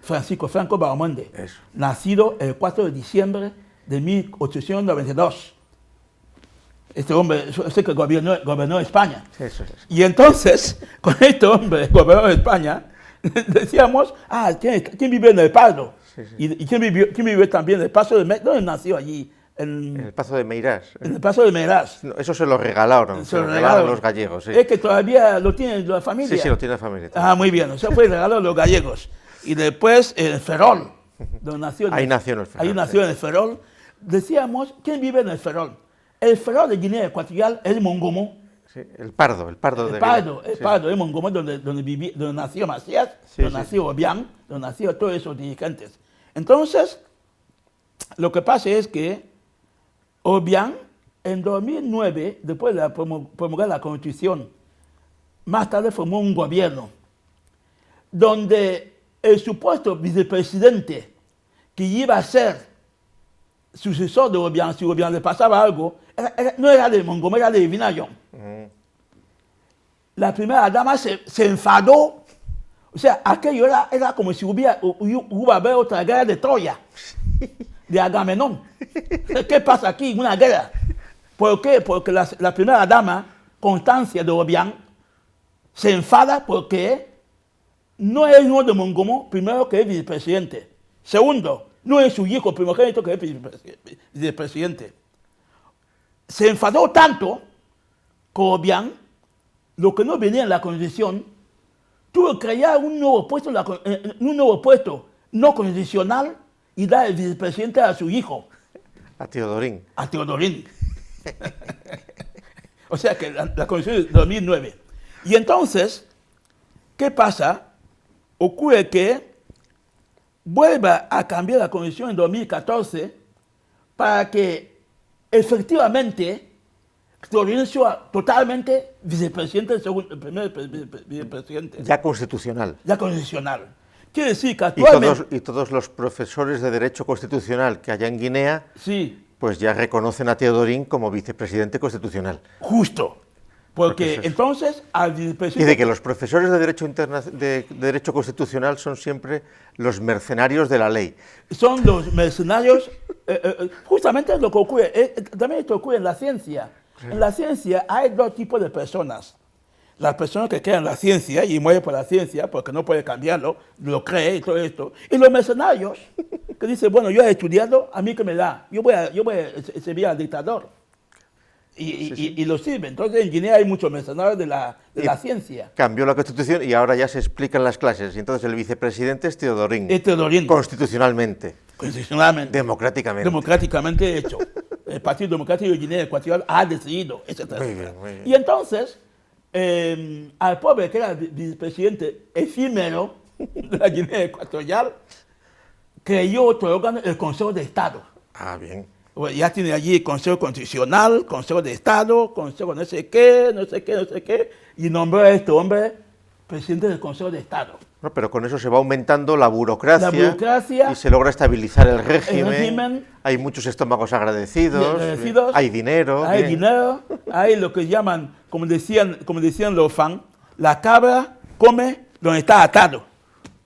Speaker 2: Francisco Franco Baramonde,
Speaker 1: Eso.
Speaker 2: nacido el 4 de diciembre de 1892. Este hombre sé que gobernó España.
Speaker 1: Eso es.
Speaker 2: Y entonces, con este hombre gobernó España, decíamos, ¿quién vive en el Pardo?
Speaker 1: Sí, sí.
Speaker 2: ¿Y quién vive también en el Paso de Meirás? ¿Dónde nació allí?
Speaker 1: En el Pazo de Meirás.
Speaker 2: En el Paso de Meirás.
Speaker 1: No, eso se lo regalaron.
Speaker 2: Se lo regalaron
Speaker 1: los gallegos, sí.
Speaker 2: Es que todavía lo tiene la familia.
Speaker 1: Sí, lo tiene la familia.
Speaker 2: Ah, muy bien. O sea, fue regalado a los gallegos. Y después en Ferrol, donde nació.
Speaker 1: Ahí nació en el Ferrol.
Speaker 2: Ahí nació en el Ferrol. Decíamos, ¿quién vive en el Ferrol? El Ferrol de Guinea Ecuatorial es el Mongomo.
Speaker 1: Sí, el pardo de
Speaker 2: Pardo,
Speaker 1: Guinea.
Speaker 2: el Pardo, el Mongomo, donde nació Macías,
Speaker 1: Sí,
Speaker 2: donde nació Obiang, donde nació todos esos dirigentes. Entonces, lo que pasa es que Obiang, en 2009, después de promulgar la Constitución, más tarde formó un gobierno donde el supuesto vicepresidente que iba a ser sucesor de Obiang, si Obiang le pasaba algo, no era de Mongomo, era de Vinayon. La primera dama se enfadó. O sea, aquello era como si hubiera haber otra guerra de Troya, de Agamenón. ¿Qué pasa aquí? Una guerra. ¿Por qué? Porque la primera dama, Constancia de Obiang, se enfada porque no es uno de Mongomo, primero, que es vicepresidente. Segundo, no es su hijo primogénito que es vicepresidente. Se enfadó tanto que Obiang, lo que no venía en la Constitución, tuvo que crear un nuevo puesto no constitucional y dar el vicepresidente a su hijo.
Speaker 1: A Teodorín.
Speaker 2: A Teodorín. O sea que la Constitución de 2009. Y entonces, ¿qué pasa? Ocurre que vuelva a cambiar la Constitución en 2014 para que efectivamente Teodorín sea totalmente vicepresidente, el primer vicepresidente.
Speaker 1: Ya constitucional.
Speaker 2: Ya constitucional. Quiere decir que actualmente...
Speaker 1: Y todos los profesores de Derecho Constitucional que haya en Guinea,
Speaker 2: Sí.
Speaker 1: pues ya reconocen a Teodorín como vicepresidente constitucional.
Speaker 2: Justo. Porque
Speaker 1: eso es.
Speaker 2: entonces al
Speaker 1: Y
Speaker 2: vicepresidente...
Speaker 1: de que los profesores de de Derecho Constitucional son siempre los mercenarios de la ley.
Speaker 2: Son los mercenarios, justamente lo que ocurre, también esto ocurre en la ciencia. En la ciencia hay dos tipos de personas. Las personas que creen en la ciencia y mueren por la ciencia porque no puede cambiarlo, lo cree y todo esto. Y los mercenarios que dicen, bueno, yo he estudiado, a mí que me da, yo voy a servir al dictador. Y lo sirven. Entonces en Guinea hay muchos mercenarios de la ciencia.
Speaker 1: Cambió la Constitución y ahora ya se explica en las clases. Y entonces el vicepresidente es Teodorín. Constitucionalmente.
Speaker 2: Constitucionalmente.
Speaker 1: Democráticamente.
Speaker 2: Democráticamente hecho. El Partido Democrático de Guinea Ecuatorial ha decidido, etc.
Speaker 1: Muy bien, muy bien.
Speaker 2: Y entonces, al pobre que era el vicepresidente efímero de la Guinea Ecuatorial, creyó otro órgano, el Consejo de Estado.
Speaker 1: Ah, bien.
Speaker 2: Bueno, ya tiene allí el Consejo Constitucional, Consejo de Estado, Consejo no sé qué, no sé qué, no sé qué, y nombró a este hombre presidente del Consejo de Estado.
Speaker 1: No, pero con eso se va aumentando la burocracia,
Speaker 2: y
Speaker 1: se logra estabilizar el régimen,
Speaker 2: el régimen,
Speaker 1: hay muchos estómagos agradecidos, hay dinero.
Speaker 2: Hay dinero, hay lo que llaman, como decían los fans, la cabra come donde está atado.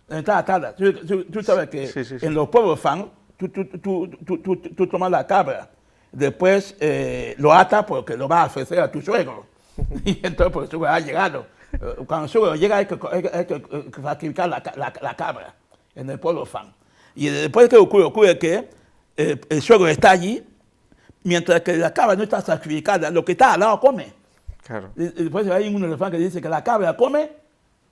Speaker 2: Donde está atada. Tú sabes que
Speaker 1: sí.
Speaker 2: en los pueblos fans, tú tomas la cabra, después lo atas porque lo vas a ofrecer a tu suegro. Y entonces pues, el suegro ha llegado. Cuando el suegro llega hay que sacrificar la cabra en el pueblo fan. Y después que ocurre que el suegro está allí, mientras que la cabra no está sacrificada, lo que está al lado come.
Speaker 1: Claro.
Speaker 2: Y después hay un refrán que dice que la cabra come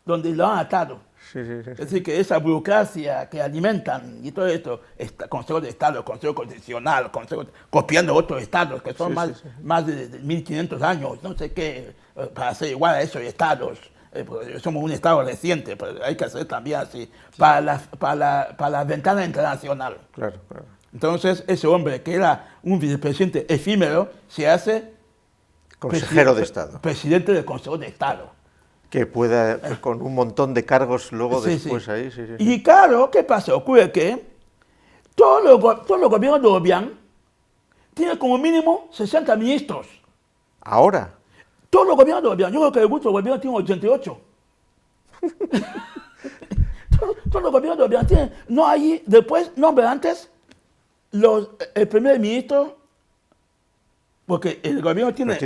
Speaker 2: donde lo han atado.
Speaker 1: Sí.
Speaker 2: Es decir, que esa burocracia que alimentan y todo esto, Consejo de Estado, Consejo Constitucional, copiando otros estados que son más de 1500 años, no sé qué, para ser igual a esos estados. Pues somos un estado reciente, pero hay que hacer también así, para la ventana internacional.
Speaker 1: Claro.
Speaker 2: Entonces, ese hombre que era un vicepresidente efímero se hace
Speaker 1: consejero de Estado.
Speaker 2: Presidente del Consejo de Estado.
Speaker 1: Que pueda, con un montón de cargos luego después ahí. Sí.
Speaker 2: Y claro, ¿qué pasa? Ocurre que todos los gobiernos de Obiang tienen como mínimo 60 ministros.
Speaker 1: ¿Ahora?
Speaker 2: Todos los gobiernos de Obiang. Yo creo que el último gobierno tiene 88. todos los gobiernos de Obiang tienen. No hay, después, nombre antes, el primer ministro. Porque el gobierno tiene...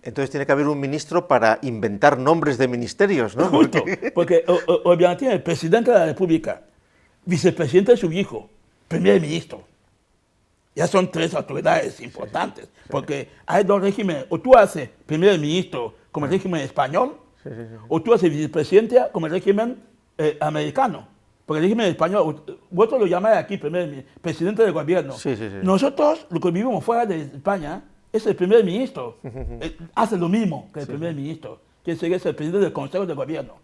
Speaker 1: Entonces tiene que haber un ministro para inventar nombres de ministerios, ¿no?
Speaker 2: Justo, porque Obiang tiene el presidente de la República, vicepresidente de su hijo, primer ministro. Ya son tres autoridades importantes, porque hay dos regímenes. O tú haces primer ministro como el régimen español, o tú haces vicepresidente como el régimen americano. Porque el régimen español, vosotros lo llamáis aquí presidente del gobierno. Nosotros, los que vivimos fuera de España, es el primer ministro. Hace lo mismo que el primer ministro, que es el presidente del Consejo de Gobierno.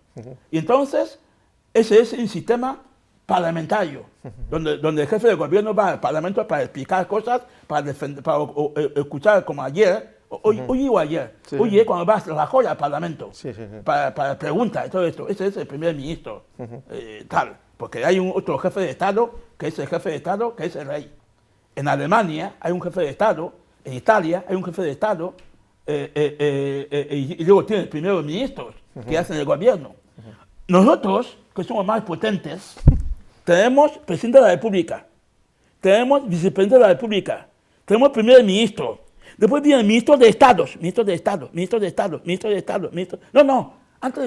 Speaker 2: Y entonces, ese es un sistema parlamentario, donde el jefe de gobierno va al parlamento para explicar cosas, para escuchar como ayer, hoy o ayer, oye, cuando vas a la joya al parlamento, para preguntas y todo esto. Ese es el primer ministro, tal. Porque hay otro jefe de Estado, que es el jefe de Estado, que es el rey. En Alemania hay un jefe de Estado. En Italia hay un jefe de Estado y luego tiene primeros ministros que hacen el gobierno. Nosotros, que somos más potentes, tenemos presidente de la República, tenemos vicepresidente de la República, tenemos primer ministro, después viene el ministro de Estados, antes del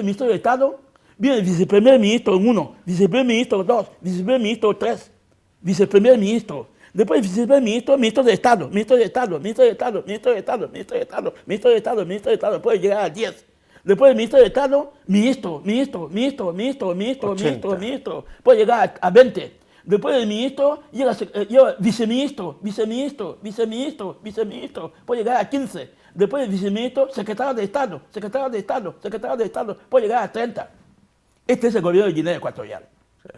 Speaker 2: ministro de Estado viene el viceprimer ministro 1, viceprimer ministro 2, viceprimer ministro 3, viceprimer ministro. Después el viceprimer ministro, ministro de Estado, puede llegar a 10. Después el ministro de Estado, ministro, puede llegar a 20. Después del ministro llega viceministro, puede llegar a 15. Después del viceministro, secretario de Estado, puede llegar a 30. Este es el gobierno de Guinea Ecuatorial.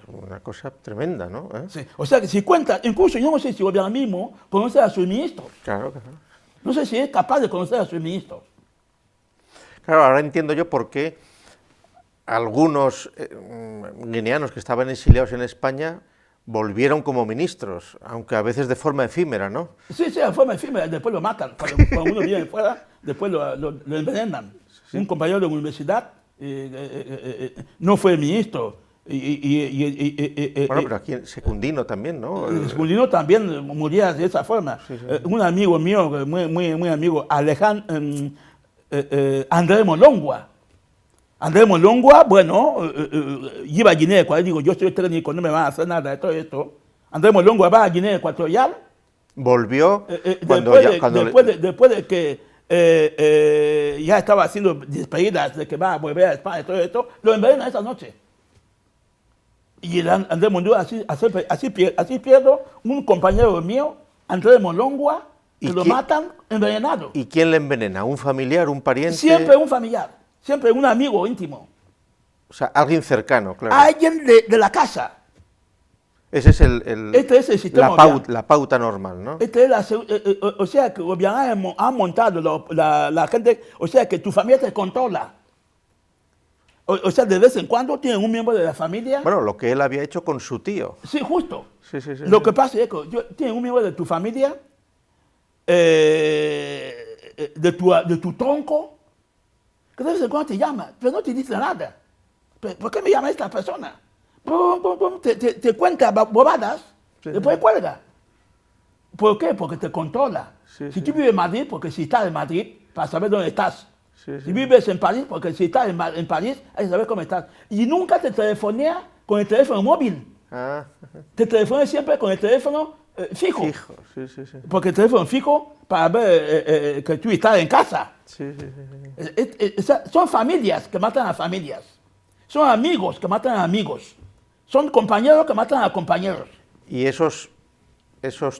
Speaker 1: Una cosa tremenda, ¿no?
Speaker 2: Sí. O sea, que si cuenta, incluso yo no sé si el gobierno mismo conoce a sus ministros.
Speaker 1: Claro.
Speaker 2: No sé si es capaz de conocer a sus ministros.
Speaker 1: Claro, ahora entiendo yo por qué algunos guineanos que estaban exiliados en España volvieron como ministros, aunque a veces de forma efímera, ¿no?
Speaker 2: Sí, de forma efímera, después lo matan. Cuando uno viene fuera, después lo envenenan.
Speaker 1: sí.
Speaker 2: Un compañero de la universidad, no fue ministro.
Speaker 1: Bueno, pero aquí en Secundino también, ¿no?
Speaker 2: Secundino también moría de esa forma.
Speaker 1: Sí, sí.
Speaker 2: Un amigo mío, muy amigo, Andrés Molongua. Andrés Molongua, bueno, iba a Guinea Ecuatorial, digo, yo soy técnico, no me van a hacer nada de todo esto. Andrés Molongua va a Guinea Ecuatorial.
Speaker 1: Volvió
Speaker 2: después de que ya estaba haciendo despedidas de que va a volver a España y todo esto, lo envenenan esa noche. Y el Andrés Molongua, así pierdo un compañero mío, Andrés Molongua, que lo matan envenenado.
Speaker 1: ¿Y quién le envenena? ¿Un familiar, un pariente?
Speaker 2: Siempre un familiar, siempre un amigo íntimo.
Speaker 1: O sea, alguien cercano, claro.
Speaker 2: Alguien de la casa.
Speaker 1: Ese es
Speaker 2: Este es el sistema
Speaker 1: la pauta normal, ¿no?
Speaker 2: O sea, que Obiang ha montado la gente, o sea, que tu familia te controla. O sea, de vez en cuando tienen un miembro de la familia.
Speaker 1: Bueno, lo que él había hecho con su tío.
Speaker 2: Sí, justo.
Speaker 1: Sí.
Speaker 2: Lo que pasa es que tienes un miembro de tu familia, de tu tronco, que de vez en cuando te llama, pero no te dice nada. ¿Por qué me llama esta persona? Te cuenta bobadas,
Speaker 1: Sí,
Speaker 2: después cuelga. ¿Por qué? Porque te controla.
Speaker 1: Sí,
Speaker 2: Si tú vives en Madrid, porque si estás en Madrid, para saber dónde estás.
Speaker 1: Sí.
Speaker 2: Si vives en París, porque si estás en París, hay que saber cómo estás. Y nunca te telefonea con el teléfono móvil.
Speaker 1: Ah,
Speaker 2: Te telefonea siempre con el teléfono fijo.
Speaker 1: fijo, sí.
Speaker 2: Porque el teléfono fijo para ver que tú estás en casa.
Speaker 1: Sí.
Speaker 2: Son familias que matan a familias. Son amigos que matan a amigos. Son compañeros que matan a compañeros.
Speaker 1: Y esos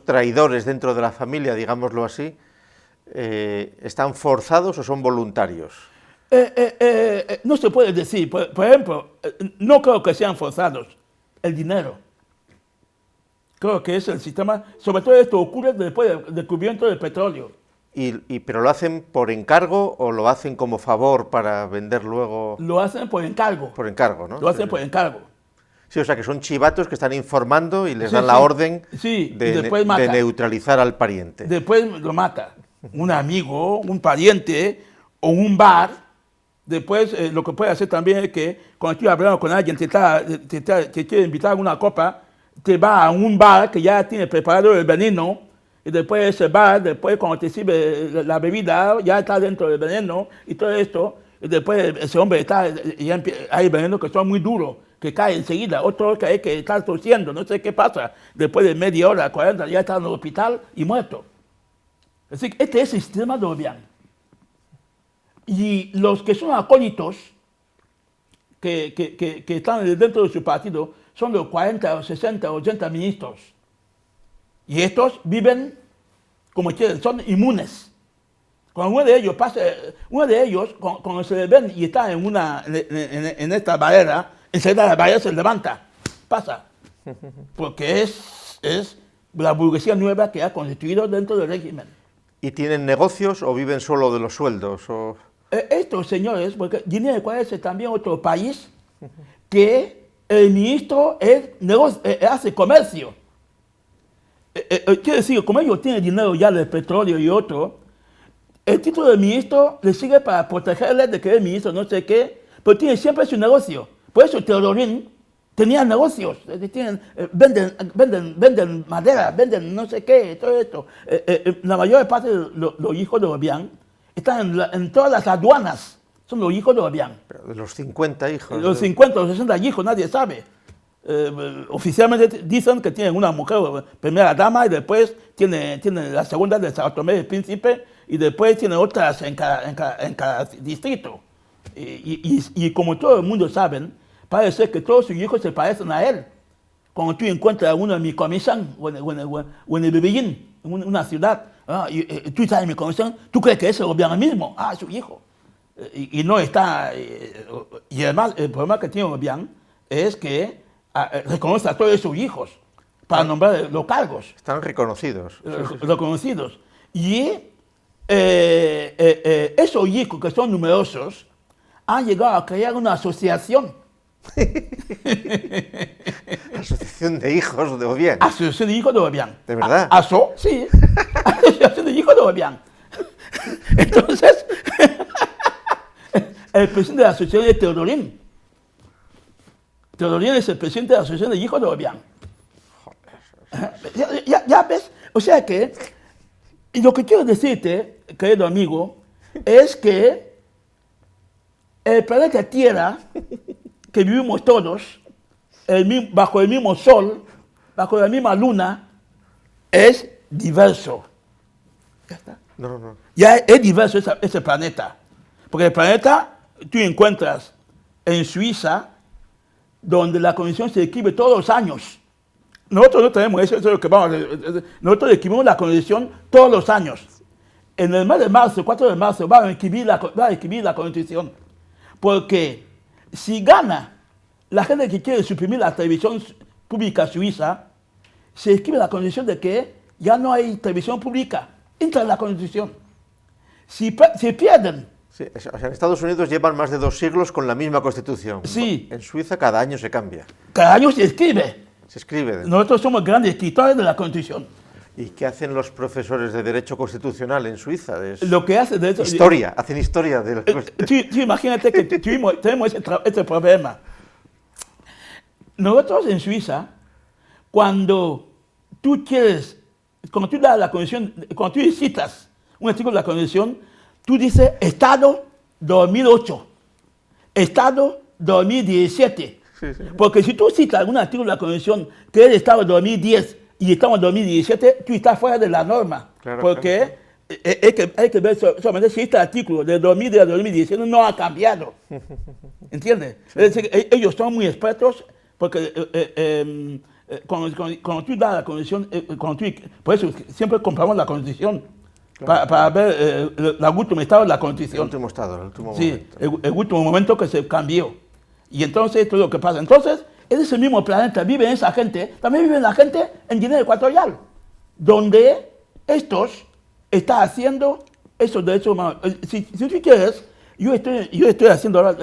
Speaker 1: traidores dentro de la familia, digámoslo así, ¿están forzados o son voluntarios?
Speaker 2: No se puede decir. Por ejemplo, no creo que sean forzados. El dinero. Creo que es el sistema. Sobre todo esto ocurre después del descubrimiento del petróleo.
Speaker 1: ¿Pero lo hacen por encargo o lo hacen como favor para vender luego?
Speaker 2: Lo hacen por encargo.
Speaker 1: Por encargo, ¿no?
Speaker 2: Lo hacen por encargo.
Speaker 1: Sí, o sea que son chivatos que están informando y les dan la orden de neutralizar al pariente.
Speaker 2: Después lo mata. Un amigo, un pariente o un bar. Después lo que puede hacer también es que cuando estoy hablando con alguien, te quiere invitar a una copa, te va a un bar que ya tiene preparado el veneno. Y después ese bar, después cuando te sirve la bebida, ya está dentro del veneno y todo esto. Y después ese hombre hay venenos que son muy duros, que cae enseguida. Otro que hay que estar tosiendo, no sé qué pasa. Después de media hora, 40, ya está en el hospital y muerto. Así que este es el sistema de Obiang. Y los que son acólitos, que están dentro de su partido, son los 40, 60, 80 ministros. Y estos viven como quieren, son inmunes. Cuando uno de ellos, cuando se le ven y está en esta barrera, enseguida la barrera se levanta, pasa. Porque es la burguesía nueva que ha constituido dentro del régimen.
Speaker 1: ¿Y tienen negocios o viven solo de los sueldos? O...
Speaker 2: Estos señores, porque Guinea Ecuatorial es también otro país que el ministro hace comercio. Quiere decir, como ellos tienen dinero ya del petróleo y otro, el título de ministro le sigue para protegerle de que es ministro no sé qué, pero tiene siempre su negocio. Por eso Teodorín tenía negocios, venden madera, venden no sé qué, todo esto. La mayor parte de los hijos de Obiang están en todas las aduanas, son los hijos de Obiang.
Speaker 1: Pero de los 50 hijos.
Speaker 2: Los 50 o 60 hijos, nadie sabe. Oficialmente dicen que tienen una mujer primera dama y después tiene la segunda de Sao Tomé y Príncipe y después tiene otras en cada distrito. Y como todo el mundo sabe, parece que todos sus hijos se parecen a él. Cuando tú encuentras a uno en mi comisión o en el Bebellín, en una ciudad, tú estás en mi comisión, tú crees que es el gobierno mismo, su hijo. Y no está. Y además, el problema que tiene Obiang es que reconoce a todos sus hijos para nombrar los cargos.
Speaker 1: Están reconocidos.
Speaker 2: Reconocidos. Y esos hijos que son numerosos han llegado a crear una asociación.
Speaker 1: Asociación de hijos de Obiang.
Speaker 2: Asociación de hijos de Obiang.
Speaker 1: ¿De verdad?
Speaker 2: Sí. Asociación de hijos de Obiang. Entonces, el presidente de la asociación es Teodorín. Teodorín es el presidente de la asociación de hijos de Obiang. Ya ves, o sea que, y lo que quiero decirte, querido amigo, es que el planeta Tierra, que vivimos todos, bajo el mismo sol, bajo la misma luna, es diverso. Ya está.
Speaker 1: No.
Speaker 2: Ya es diverso ese planeta. Porque el planeta, tú encuentras en Suiza, donde la condición se escribe todos los años. Nosotros no tenemos eso, es lo que vamos a, nosotros escribimos la constitución todos los años. En el mes de marzo, 4 de marzo, van a escribir la constitución. Porque si gana la gente que quiere suprimir la televisión pública suiza, se escribe la constitución de que ya no hay televisión pública. Entra en la constitución. Si pierden.
Speaker 1: Sí, o sea, en Estados Unidos llevan más de 2 siglos con la misma constitución.
Speaker 2: Sí.
Speaker 1: En Suiza cada año se cambia.
Speaker 2: Cada año se escribe.
Speaker 1: Se escribe.
Speaker 2: Nosotros somos grandes escritores de la Constitución.
Speaker 1: ¿Y qué hacen los profesores de Derecho Constitucional en Suiza?
Speaker 2: Lo que hace de
Speaker 1: historia, hacen historia de la
Speaker 2: Constitución. Tú imagínate que tenemos este problema. Nosotros en Suiza, cuando tú das la Constitución, cuando tú citas un artículo de la Constitución, tú dices Estado 2008, Estado 2017.
Speaker 1: Sí.
Speaker 2: Porque si tú citas algún artículo de la Constitución que es de Estado 2010 y estamos en 2017, tú estás fuera de la norma.
Speaker 1: Claro,
Speaker 2: porque hay que ver solamente si este artículo de 2010 a 2017 no ha cambiado. ¿Entiendes? Sí. Es decir, ellos son muy expertos porque cuando tú das la Constitución, por eso siempre compramos la Constitución. Claro. Para ver el último estado de la Constitución.
Speaker 1: El último estado, el último
Speaker 2: momento. Sí, el último momento que se cambió. Y entonces esto es lo que pasa. Entonces, en ese mismo planeta vive esa gente, también vive la gente en Guinea Ecuatorial, donde estos están haciendo esos derechos humanos. Si tú quieres, yo estoy haciendo ahora,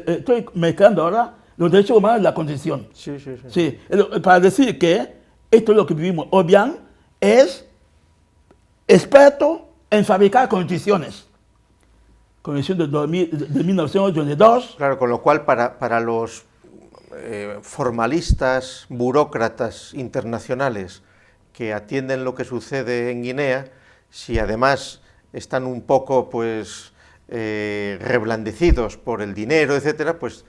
Speaker 2: estoy mezclando ahora los derechos humanos de la Constitución. Sí, para decir que esto es lo que vivimos. Obiang es experto en fabricar constituciones. Constitución de 1982.
Speaker 1: Claro, con lo cual para los formalistas, burócratas internacionales que atienden lo que sucede en Guinea, si además están un poco reblandecidos por el dinero, etcétera, pues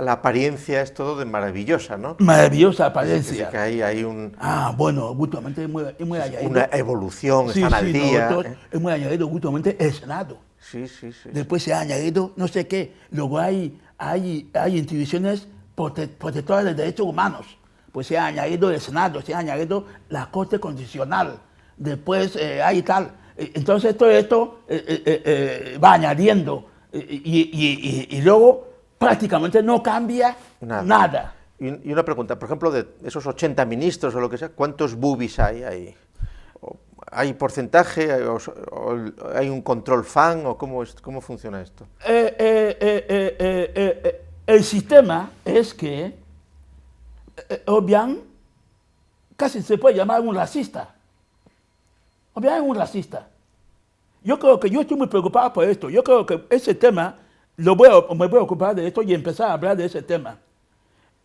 Speaker 1: la apariencia es todo de maravillosa, ¿no?
Speaker 2: Maravillosa apariencia.
Speaker 1: Es que hay un...
Speaker 2: bueno, justamente es muy añadido.
Speaker 1: Una evolución, están al día.
Speaker 2: Es muy añadido justamente el Senado.
Speaker 1: Sí.
Speaker 2: Después se ha añadido no sé qué. Luego hay instituciones protectoras de derechos humanos. Pues se ha añadido el Senado, se ha añadido la Corte Constitucional. Después hay tal. Entonces todo esto va añadiendo. Y luego prácticamente no cambia nada.
Speaker 1: Y una pregunta, por ejemplo, de esos 80 ministros o lo que sea, ¿cuántos bubis hay ahí? ¿Hay porcentaje? ¿O hay un control fan? ¿O cómo funciona esto?
Speaker 2: El sistema es que Obiang casi se puede llamar un racista. Obiang es un racista. Yo creo que yo estoy muy preocupado por esto. Yo creo que ese tema, me voy a ocupar de esto y empezar a hablar de ese tema.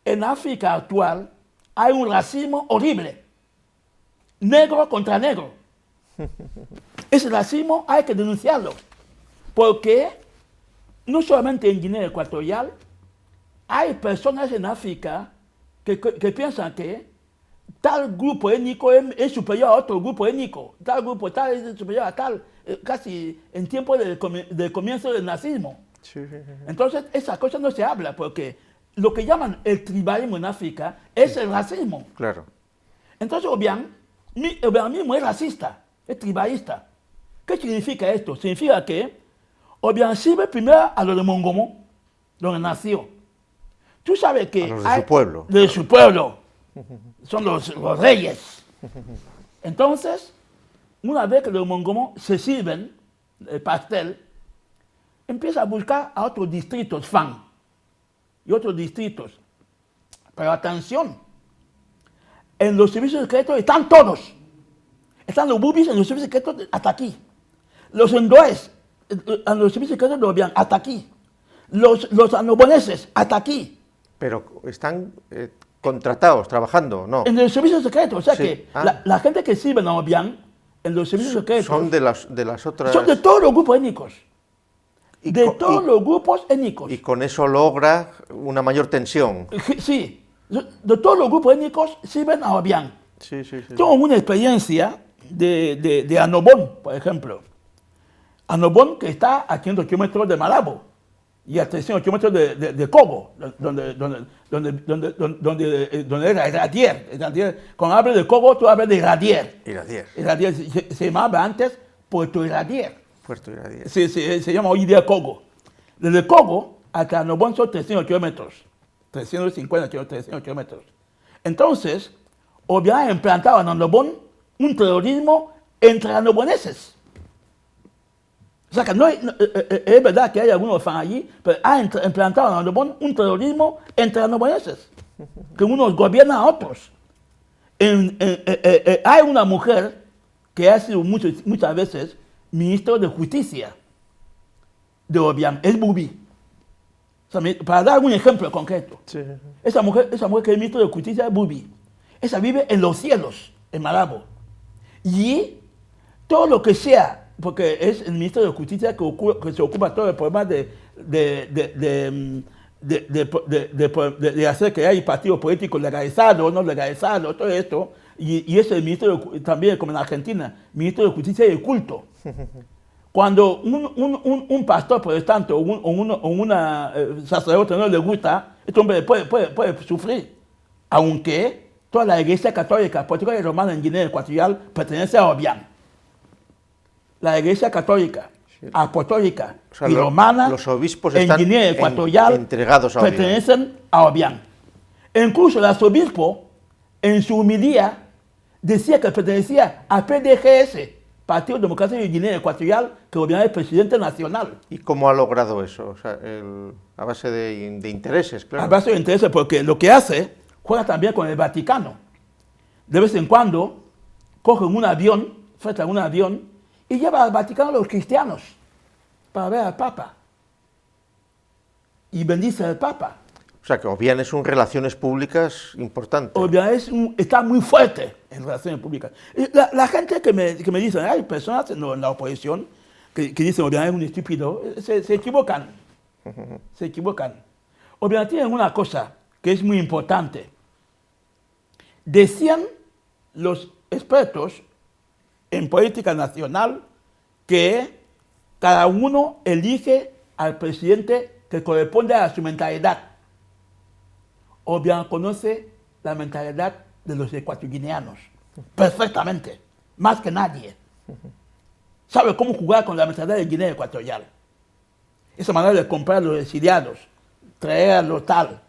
Speaker 2: En África actual hay un racismo horrible. Negro contra negro. Ese racismo hay que denunciarlo. Porque no solamente en Guinea Ecuatorial, hay personas en África que piensan que tal grupo étnico es superior a otro grupo étnico. Tal grupo tal es superior a tal. Casi en tiempo del comienzo del nazismo.
Speaker 1: Sí.
Speaker 2: Entonces, esa cosa no se habla porque lo que llaman el tribalismo en África es el racismo.
Speaker 1: Claro.
Speaker 2: Entonces, Obiang mismo es racista, es tribalista. ¿Qué significa esto? Significa que Obiang sirve primero a los de Mongomo, donde nació. Tú sabes que...
Speaker 1: A los de su pueblo.
Speaker 2: De su pueblo. Son los reyes. Entonces, una vez que los Mongomo se sirven el pastel, empieza a buscar a otros distritos, Fan, y otros distritos. Pero atención, en los servicios secretos están todos. Están los bubis en los servicios secretos hasta aquí. Los endoes en los servicios secretos de Obiang hasta aquí. los anoboneses hasta aquí,
Speaker 1: Pero están contratados, trabajando, ¿no?
Speaker 2: en el servicio secreto. O sea
Speaker 1: Sí.
Speaker 2: que
Speaker 1: Ah.
Speaker 2: la gente que sirve en Obiang, en los servicios secretos,
Speaker 1: Son de las otras...
Speaker 2: son de todos los grupos étnicos.
Speaker 1: y
Speaker 2: De
Speaker 1: co-
Speaker 2: todos
Speaker 1: y-
Speaker 2: los grupos étnicos.
Speaker 1: Y con eso logra una mayor tensión.
Speaker 2: Sí, de todos los grupos étnicos sirven a Obiang.
Speaker 1: Sí, sí, sí.
Speaker 2: Tengo una experiencia de Anobón, por ejemplo. Anobón, que está a 500 kilómetros de Malabo y a 300 kilómetros de Cogo, donde era Iradier. Cuando hablas de Cogo, tú hablas de Iradier.
Speaker 1: Iradier,
Speaker 2: Iradier se llamaba antes Puerto Iradier.
Speaker 1: Puerto Iradier.
Speaker 2: Se llama hoy día Cogo. Desde Cogo hasta Anobón son 300 kilómetros. 350 kilómetros, 300 kilómetros. Entonces, Obiang ha implantado en Anobón un terrorismo entre anoboneses. O sea que es verdad que hay algunos fans allí, pero ha implantado en Anobón un terrorismo entre anoboneses, que unos gobiernan a otros. Hay una mujer que ha sido muchas veces ministro de Justicia de Obiang, es Bubi. O sea, para dar un ejemplo concreto,
Speaker 1: Sí.
Speaker 2: esa mujer que es ministro de Justicia es Bubi. Esa vive en los cielos, en Malabo. Y todo lo que sea, porque es el ministro de Justicia que se ocupa todo el problema de hacer que haya partidos políticos legalizados, no legalizados, todo esto. Y es el ministro también, como en Argentina, ministro de Justicia y de Culto. Cuando un pastor protestante o una sacerdote no le gusta, este hombre puede sufrir. Aunque toda la iglesia católica, apostólica y romana en Guinea Ecuatorial pertenece a Obiang. La iglesia católica, apostólica
Speaker 1: O sea,
Speaker 2: y romana
Speaker 1: los obispos
Speaker 2: en
Speaker 1: están
Speaker 2: Guinea Ecuatorial
Speaker 1: entregados a Obiang.
Speaker 2: pertenecen a Obiang. E incluso el arzobispo, en su homilía, decía que pertenecía a PDGS, Partido Democrático de Guinea Ecuatorial, que Obiang es presidente nacional.
Speaker 1: ¿Y cómo ha logrado eso? O sea, a base de intereses, claro.
Speaker 2: A base de intereses, porque lo que hace, juega también con el Vaticano. De vez en cuando, cogen un avión, fletan un avión, y lleva al Vaticano a los cristianos para ver al Papa. Y bendice al Papa.
Speaker 1: O sea, que Obiang es un relaciones públicas importante.
Speaker 2: Obiang está muy fuerte en relaciones públicas. Y la gente que me dice, hay personas en la oposición que dicen Obiang es un estúpido, se equivocan. Se equivocan. Obiang tiene una cosa que es muy importante. Decían los expertos en política nacional que cada uno elige al presidente que corresponde a su mentalidad. Obiang conoce la mentalidad de los ecuatoguineanos perfectamente, más que nadie. Sabe cómo jugar con la mentalidad de Guinea Ecuatorial. Esa manera de comprar a los exiliados, traerlos tal,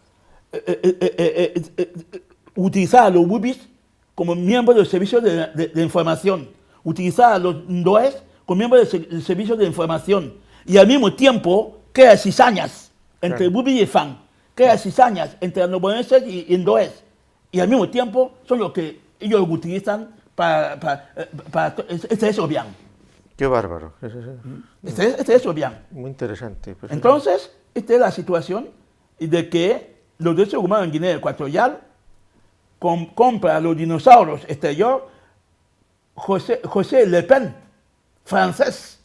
Speaker 2: utilizar a los bubis como miembros del servicio de información, utilizar a los ndoes como miembros del servicio de información y al mismo tiempo crea cizañas entre bubi y fan, crea cizañas entre anoboneses y ndoes y al mismo tiempo son los que ellos utilizan para este es Obiang.
Speaker 1: Qué bárbaro.
Speaker 2: Este es Obiang.
Speaker 1: Muy interesante. Pues,
Speaker 2: Entonces, esta es la situación de que los derechos humanos en Guinea Ecuatorial compra los dinosaurios exterior José Le Pen, francés,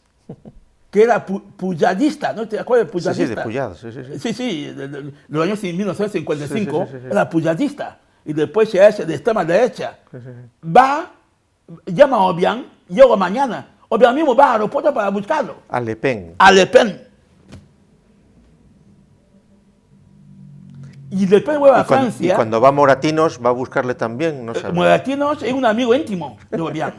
Speaker 2: que era puyadista, ¿no te acuerdas de puyadista?
Speaker 1: Sí, de Puyad, sí.
Speaker 2: Sí, de los años 1955,
Speaker 1: Sí.
Speaker 2: era puyadista, y después se hace de extrema derecha.
Speaker 1: Sí.
Speaker 2: Va, llama a Obiang, llega mañana, Obiang mismo va al aeropuerto para buscarlo.
Speaker 1: A Le Pen.
Speaker 2: A Le Pen. Y Le Pen vuelve a Francia.
Speaker 1: Y cuando va Moratinos, va a buscarle también, no sabe.
Speaker 2: Moratinos es un amigo íntimo de Obiang.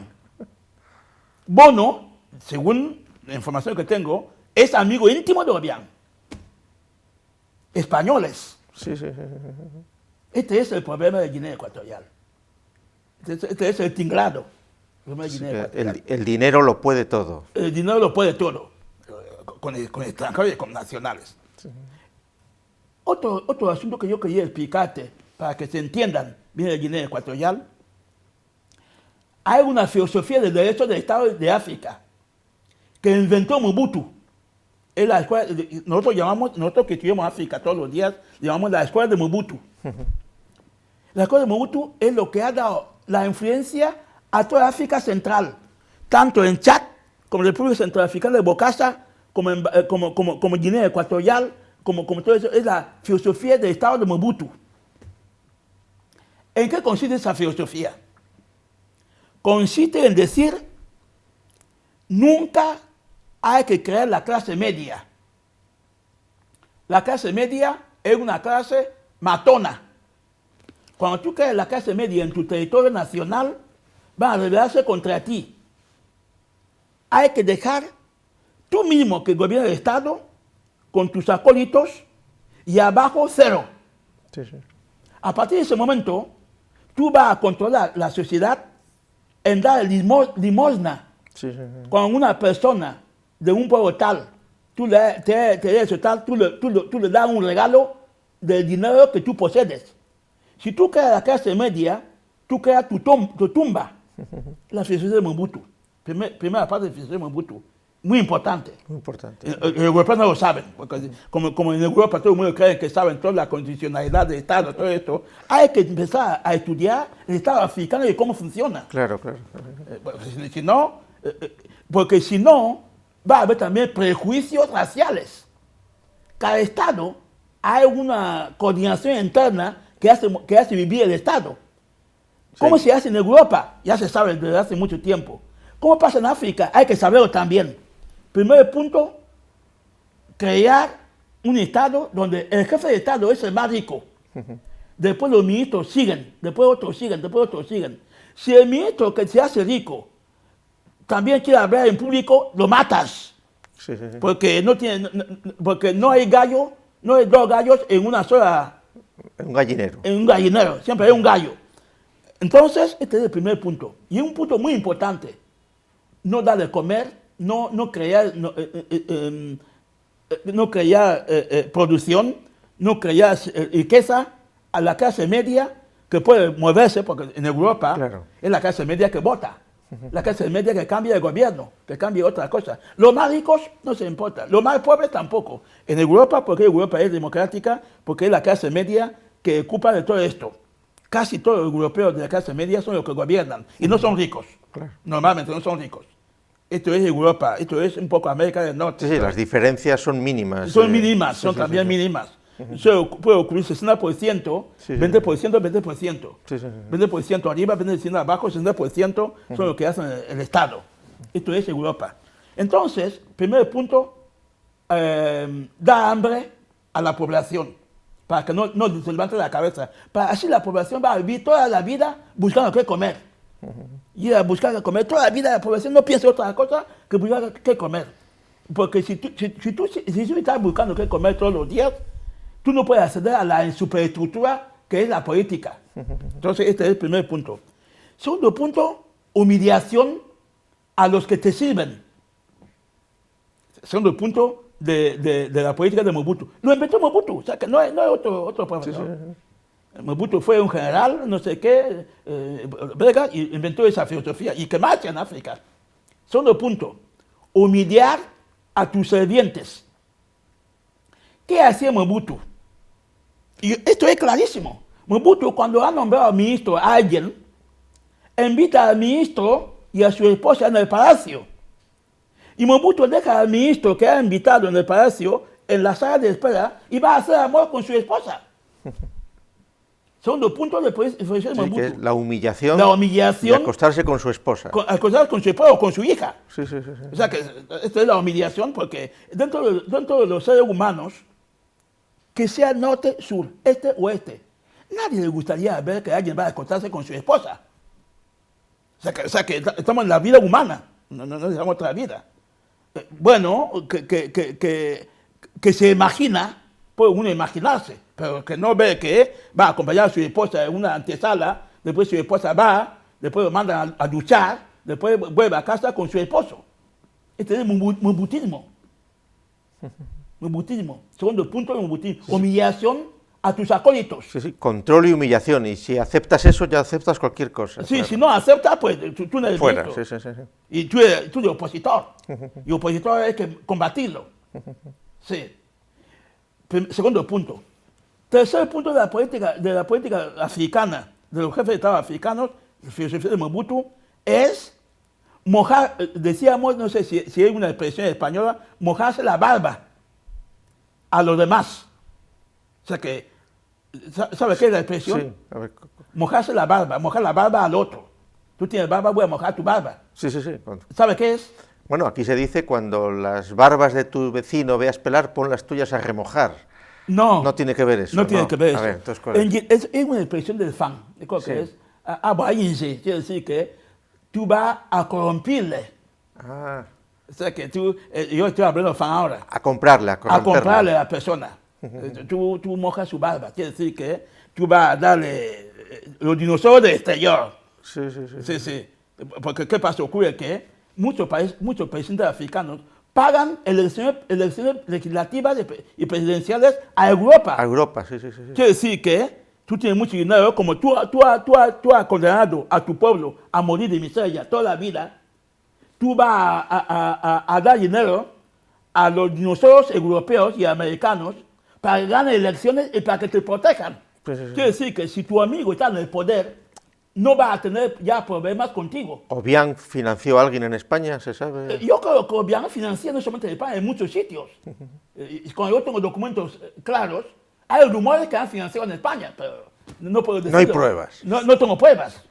Speaker 2: Bono, según la información que tengo, es amigo íntimo de Obiang. Españoles.
Speaker 1: Sí.
Speaker 2: Este es el problema de Guinea Ecuatorial. Este es el tinglado. De Guinea Ecuatorial.
Speaker 1: El dinero lo puede todo.
Speaker 2: El dinero lo puede todo, con extranjeros y con nacionales. Sí. Otro asunto que yo quería explicarte, para que se entiendan bien de Guinea Ecuatorial, hay una filosofía del derecho del Estado de África que inventó Mobutu es la escuela, nosotros que estudiamos África todos los días, llamamos la escuela de Mobutu. La escuela de Mobutu es lo que ha dado la influencia a toda África Central, tanto en Chad, como en la República Centroafricana de Bokassa, como Guinea Ecuatorial, como todo eso, es la filosofía del Estado de Mobutu. ¿En qué consiste esa filosofía? Consiste en decir, nunca hay que crear la clase media. La clase media es una clase matona. Cuando tú creas la clase media en tu territorio nacional, va a rebelarse contra ti. Hay que dejar tú mismo que gobierna el Estado con tus acólitos y abajo cero.
Speaker 1: Sí, sí.
Speaker 2: A partir de ese momento, tú vas a controlar la sociedad en dar limosna.
Speaker 1: Sí, sí, sí.
Speaker 2: Cuando una persona de un pueblo tal, tú le das un regalo del dinero que tú posees. Si tú creas la clase media, tú creas tu tumba. La filosofía de Mobutu. Primera parte de la filosofía de Mobutu. Muy importante.
Speaker 1: Muy importante.
Speaker 2: Los europeos no lo saben, porque como en Europa todo el mundo cree que saben toda la condicionalidad del Estado, todo esto, hay que empezar a estudiar el Estado africano y cómo funciona.
Speaker 1: Claro, claro.
Speaker 2: Porque si no, va a haber también prejuicios raciales. Cada Estado hay una coordinación interna que hace vivir el Estado. ¿Cómo se hace en Europa? Ya se sabe desde hace mucho tiempo. ¿Cómo pasa en África? Hay que saberlo también. Primer punto, crear un Estado donde el jefe de Estado es el más rico. Después los ministros siguen, después otros siguen, después otros siguen. Si el ministro que se hace rico también quiere hablar en público, lo matas.
Speaker 1: Sí, sí, sí.
Speaker 2: Porque no hay gallo, no hay dos gallos en una sola...
Speaker 1: Un gallinero.
Speaker 2: En un gallinero, siempre hay un gallo. Entonces, este es el primer punto. Y un punto muy importante. No dar de comer, no crear producción, no crear riqueza a la clase media que puede moverse, porque en Europa
Speaker 1: Claro.
Speaker 2: es la clase media que vota, la clase media que cambia de gobierno, que cambia otra cosa. Los más ricos no se importa, los más pobres tampoco. En Europa, porque Europa es democrática, porque es la clase media que ocupa de todo esto. Casi todos los europeos de la clase media son los que gobiernan y no son ricos.
Speaker 1: Claro.
Speaker 2: Normalmente no son ricos. Esto es Europa, esto es un poco América del Norte.
Speaker 1: Sí, sí, las diferencias son mínimas.
Speaker 2: Son mínimas,
Speaker 1: sí,
Speaker 2: son
Speaker 1: sí,
Speaker 2: también
Speaker 1: sí.
Speaker 2: mínimas. Eso puede ocurrir 60%,
Speaker 1: Sí, sí.
Speaker 2: 20%, 20%.
Speaker 1: Sí, sí, sí.
Speaker 2: 20% arriba, 20% abajo, 60% son lo que hacen el Estado. Esto es Europa. Entonces, primer punto, da hambre a la población, para que no se levante la cabeza. Así la población va a vivir toda la vida buscando qué comer. Y a buscar qué comer. Toda la vida la población no piensa otra cosa que buscar qué comer. Porque si tú estás buscando qué comer todos los días, tú no puedes acceder a la superestructura que es la política. Entonces, este es el primer punto. Segundo punto, humillación a los que te sirven. Segundo punto de la política de Mobutu. Lo inventó Mobutu, o sea que no hay otro profesor.
Speaker 1: Sí, sí, sí.
Speaker 2: Mobutu fue un general, no sé qué, belga, y inventó esa filosofía, y que marcha en África. Segundo punto, humillar a tus servientes. ¿Qué hacía Mobutu? Y esto es clarísimo. Mobutu, cuando ha nombrado ministro a alguien, invita al ministro y a su esposa en el palacio. Y Mobutu deja al ministro que ha invitado en el palacio, en la sala de espera, y va a hacer amor con su esposa. Segundo punto de Mobutu.
Speaker 1: Sí, que es la humillación
Speaker 2: humillación
Speaker 1: de acostarse con su esposa.
Speaker 2: Acostarse con su esposa o con su hija.
Speaker 1: Sí, sí, sí, sí.
Speaker 2: O sea que esto es la humillación porque dentro de los seres humanos, que sea norte, sur, este o este, nadie le gustaría ver que alguien va a acostarse con su esposa. O sea que estamos en la vida humana, no estamos otra vida. Bueno, que se imagina, puede uno imaginarse, pero que no ve que va a acompañar a su esposa en una antesala, después su esposa va, después lo mandan a duchar, después vuelve a casa con su esposo. Este es mobutismo. Mobutismo. Segundo punto de mobutismo. Humillación a tus acólitos.
Speaker 1: Sí, sí, control y humillación. Y si aceptas eso, ya aceptas cualquier cosa.
Speaker 2: Sí,
Speaker 1: claro.
Speaker 2: si no aceptas, pues tú no eres
Speaker 1: Fuera,
Speaker 2: ministro.
Speaker 1: sí, sí, sí, sí.
Speaker 2: Y tú eres opositor. Y opositor hay que combatirlo. Sí. Segundo punto. Tercer punto de la política africana, de los jefes de Estado africanos, la filosofía de Mobutu, es mojar, decíamos, no sé si hay una expresión española, mojarse la barba a los demás. O sea que, ¿sabe qué es la expresión?
Speaker 1: Sí, a ver.
Speaker 2: Mojarse la barba, mojar la barba al otro. Tú tienes barba, voy a mojar tu barba.
Speaker 1: Sí, sí, sí.
Speaker 2: ¿Sabe qué es?
Speaker 1: Bueno, aquí se dice cuando las barbas de tu vecino veas pelar, pon las tuyas a remojar.
Speaker 2: No.
Speaker 1: No tiene que ver eso.
Speaker 2: No tiene que ver
Speaker 1: A
Speaker 2: eso.
Speaker 1: ver, entonces, ¿cuál es?
Speaker 2: Es una expresión del fan. ¿Cuál
Speaker 1: Sí.
Speaker 2: que es? Quiere decir que tú vas a corrompirle.
Speaker 1: Ah,
Speaker 2: O sea que yo estoy hablando fan ahora.
Speaker 1: a comprarla, a
Speaker 2: A
Speaker 1: corromperla.
Speaker 2: comprarle a la persona. Tú mojas su barba. Quiere decir que tú vas a darle los dinosaurios del exterior.
Speaker 1: Sí, sí, sí.
Speaker 2: Sí, sí. Porque ¿qué pasa? Ocurre que muchos presidentes africanos pagan elecciones legislativas y presidenciales a Europa.
Speaker 1: A Europa, sí, sí, sí. Sí.
Speaker 2: Quiere decir que tú tienes mucho dinero, como tú has condenado a tu pueblo a morir de miseria toda la vida, tú vas a dar dinero a los dinosaurios europeos y americanos para que ganen elecciones y para que te protejan.
Speaker 1: Sí, sí, sí.
Speaker 2: Quiere decir que si tu amigo está en el poder, no va a tener ya problemas contigo.
Speaker 1: ¿Obiang financió a alguien en España, se sabe?
Speaker 2: Yo creo que Obiang financia no solamente en España, en muchos sitios. Y cuando yo tengo documentos claros, hay rumores que han financiado en España, pero no puedo decirlo.
Speaker 1: No hay pruebas.
Speaker 2: No tengo pruebas.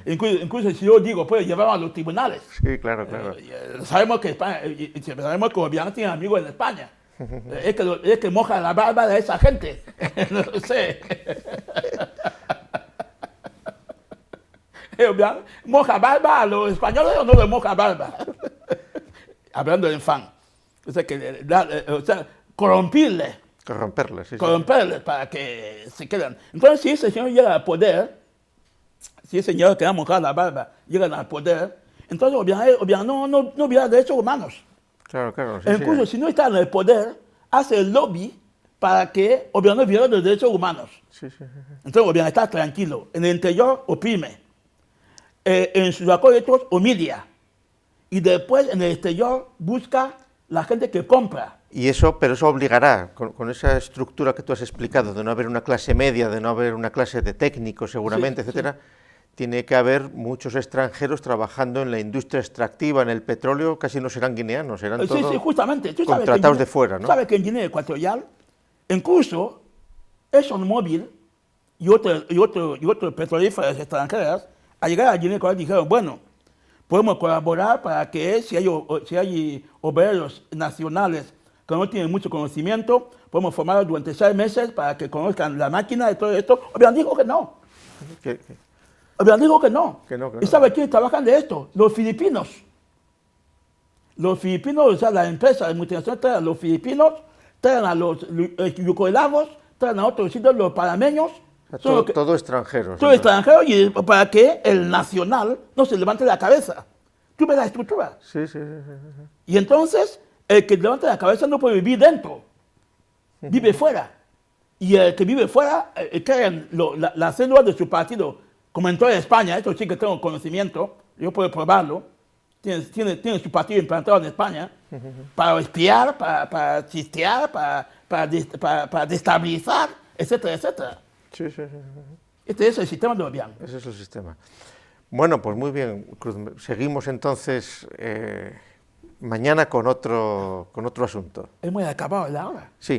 Speaker 2: Incluso si yo digo, puedo llevarlo a los tribunales.
Speaker 1: Sí, claro, claro.
Speaker 2: Sabemos que sabemos que Obiang tiene amigos en España. Es que moja la barba de esa gente. No lo sé. Obiang moja barba a los españoles o no le moja barba. Hablando de fan. O sea, corrompirle.
Speaker 1: Corromperla, sí, sí.
Speaker 2: Corromperles para que se queden. Entonces, si ese señor llega al poder, si ese señor que ha mojado la barba llega al poder, entonces Obiang no viola derechos humanos.
Speaker 1: Claro, claro. Sí,
Speaker 2: Incluso
Speaker 1: sí.
Speaker 2: si no está en el poder, hace el lobby para que Obiang no viole los derechos humanos.
Speaker 1: Sí, sí, sí.
Speaker 2: Entonces Obiang está tranquilo. En el interior oprime. En sus acuerdos humilia. Y después en el exterior busca la gente que compra.
Speaker 1: Y eso, pero eso obligará, con esa estructura que tú has explicado, de no haber una clase media, de no haber una clase de técnicos seguramente,
Speaker 2: Sí,
Speaker 1: etcétera, tiene que haber muchos extranjeros trabajando en la industria extractiva, en el petróleo, casi no serán guineanos, serán todos
Speaker 2: Sí, justamente. ¿Tú sabes
Speaker 1: contratados
Speaker 2: que
Speaker 1: de fuera, ¿no?
Speaker 2: ¿Sabes que en Guinea Ecuatorial, incluso ExxonMobil y otros petrolíferas extranjeras, al llegar a Guinea Ecuatorial dijeron, bueno, podemos colaborar para que si hay obreros nacionales que no tienen mucho conocimiento, podemos formarlos durante 6 meses para que conozcan la máquina y todo esto. Obiang dijo que no. Obiang dijo que no.
Speaker 1: Que no.
Speaker 2: ¿Y sabe quiénes trabajan de esto? Los filipinos. Los filipinos, o sea, la empresa de multinacional traen a los filipinos, traen a los yugolavos, traen a otros sitios, los panameños.
Speaker 1: Todo extranjero.
Speaker 2: Todo extranjero, y para que el nacional no se levante la cabeza. Tú ves la estructura.
Speaker 1: Sí.
Speaker 2: Y entonces, el que levanta la cabeza no puede vivir dentro, vive fuera. Y el que vive fuera, crean las células de su partido, como en toda España, esto sí que tengo conocimiento, yo puedo probarlo, tiene su partido implantado en España, para espiar, para chistear, para destabilizar, etcétera, etcétera.
Speaker 1: Sí.
Speaker 2: Este es el sistema de Obiang.
Speaker 1: Ese es el sistema. Bueno, pues muy bien, Cruz. Seguimos entonces mañana con otro asunto.
Speaker 2: Hemos acabado la hora.
Speaker 1: Sí.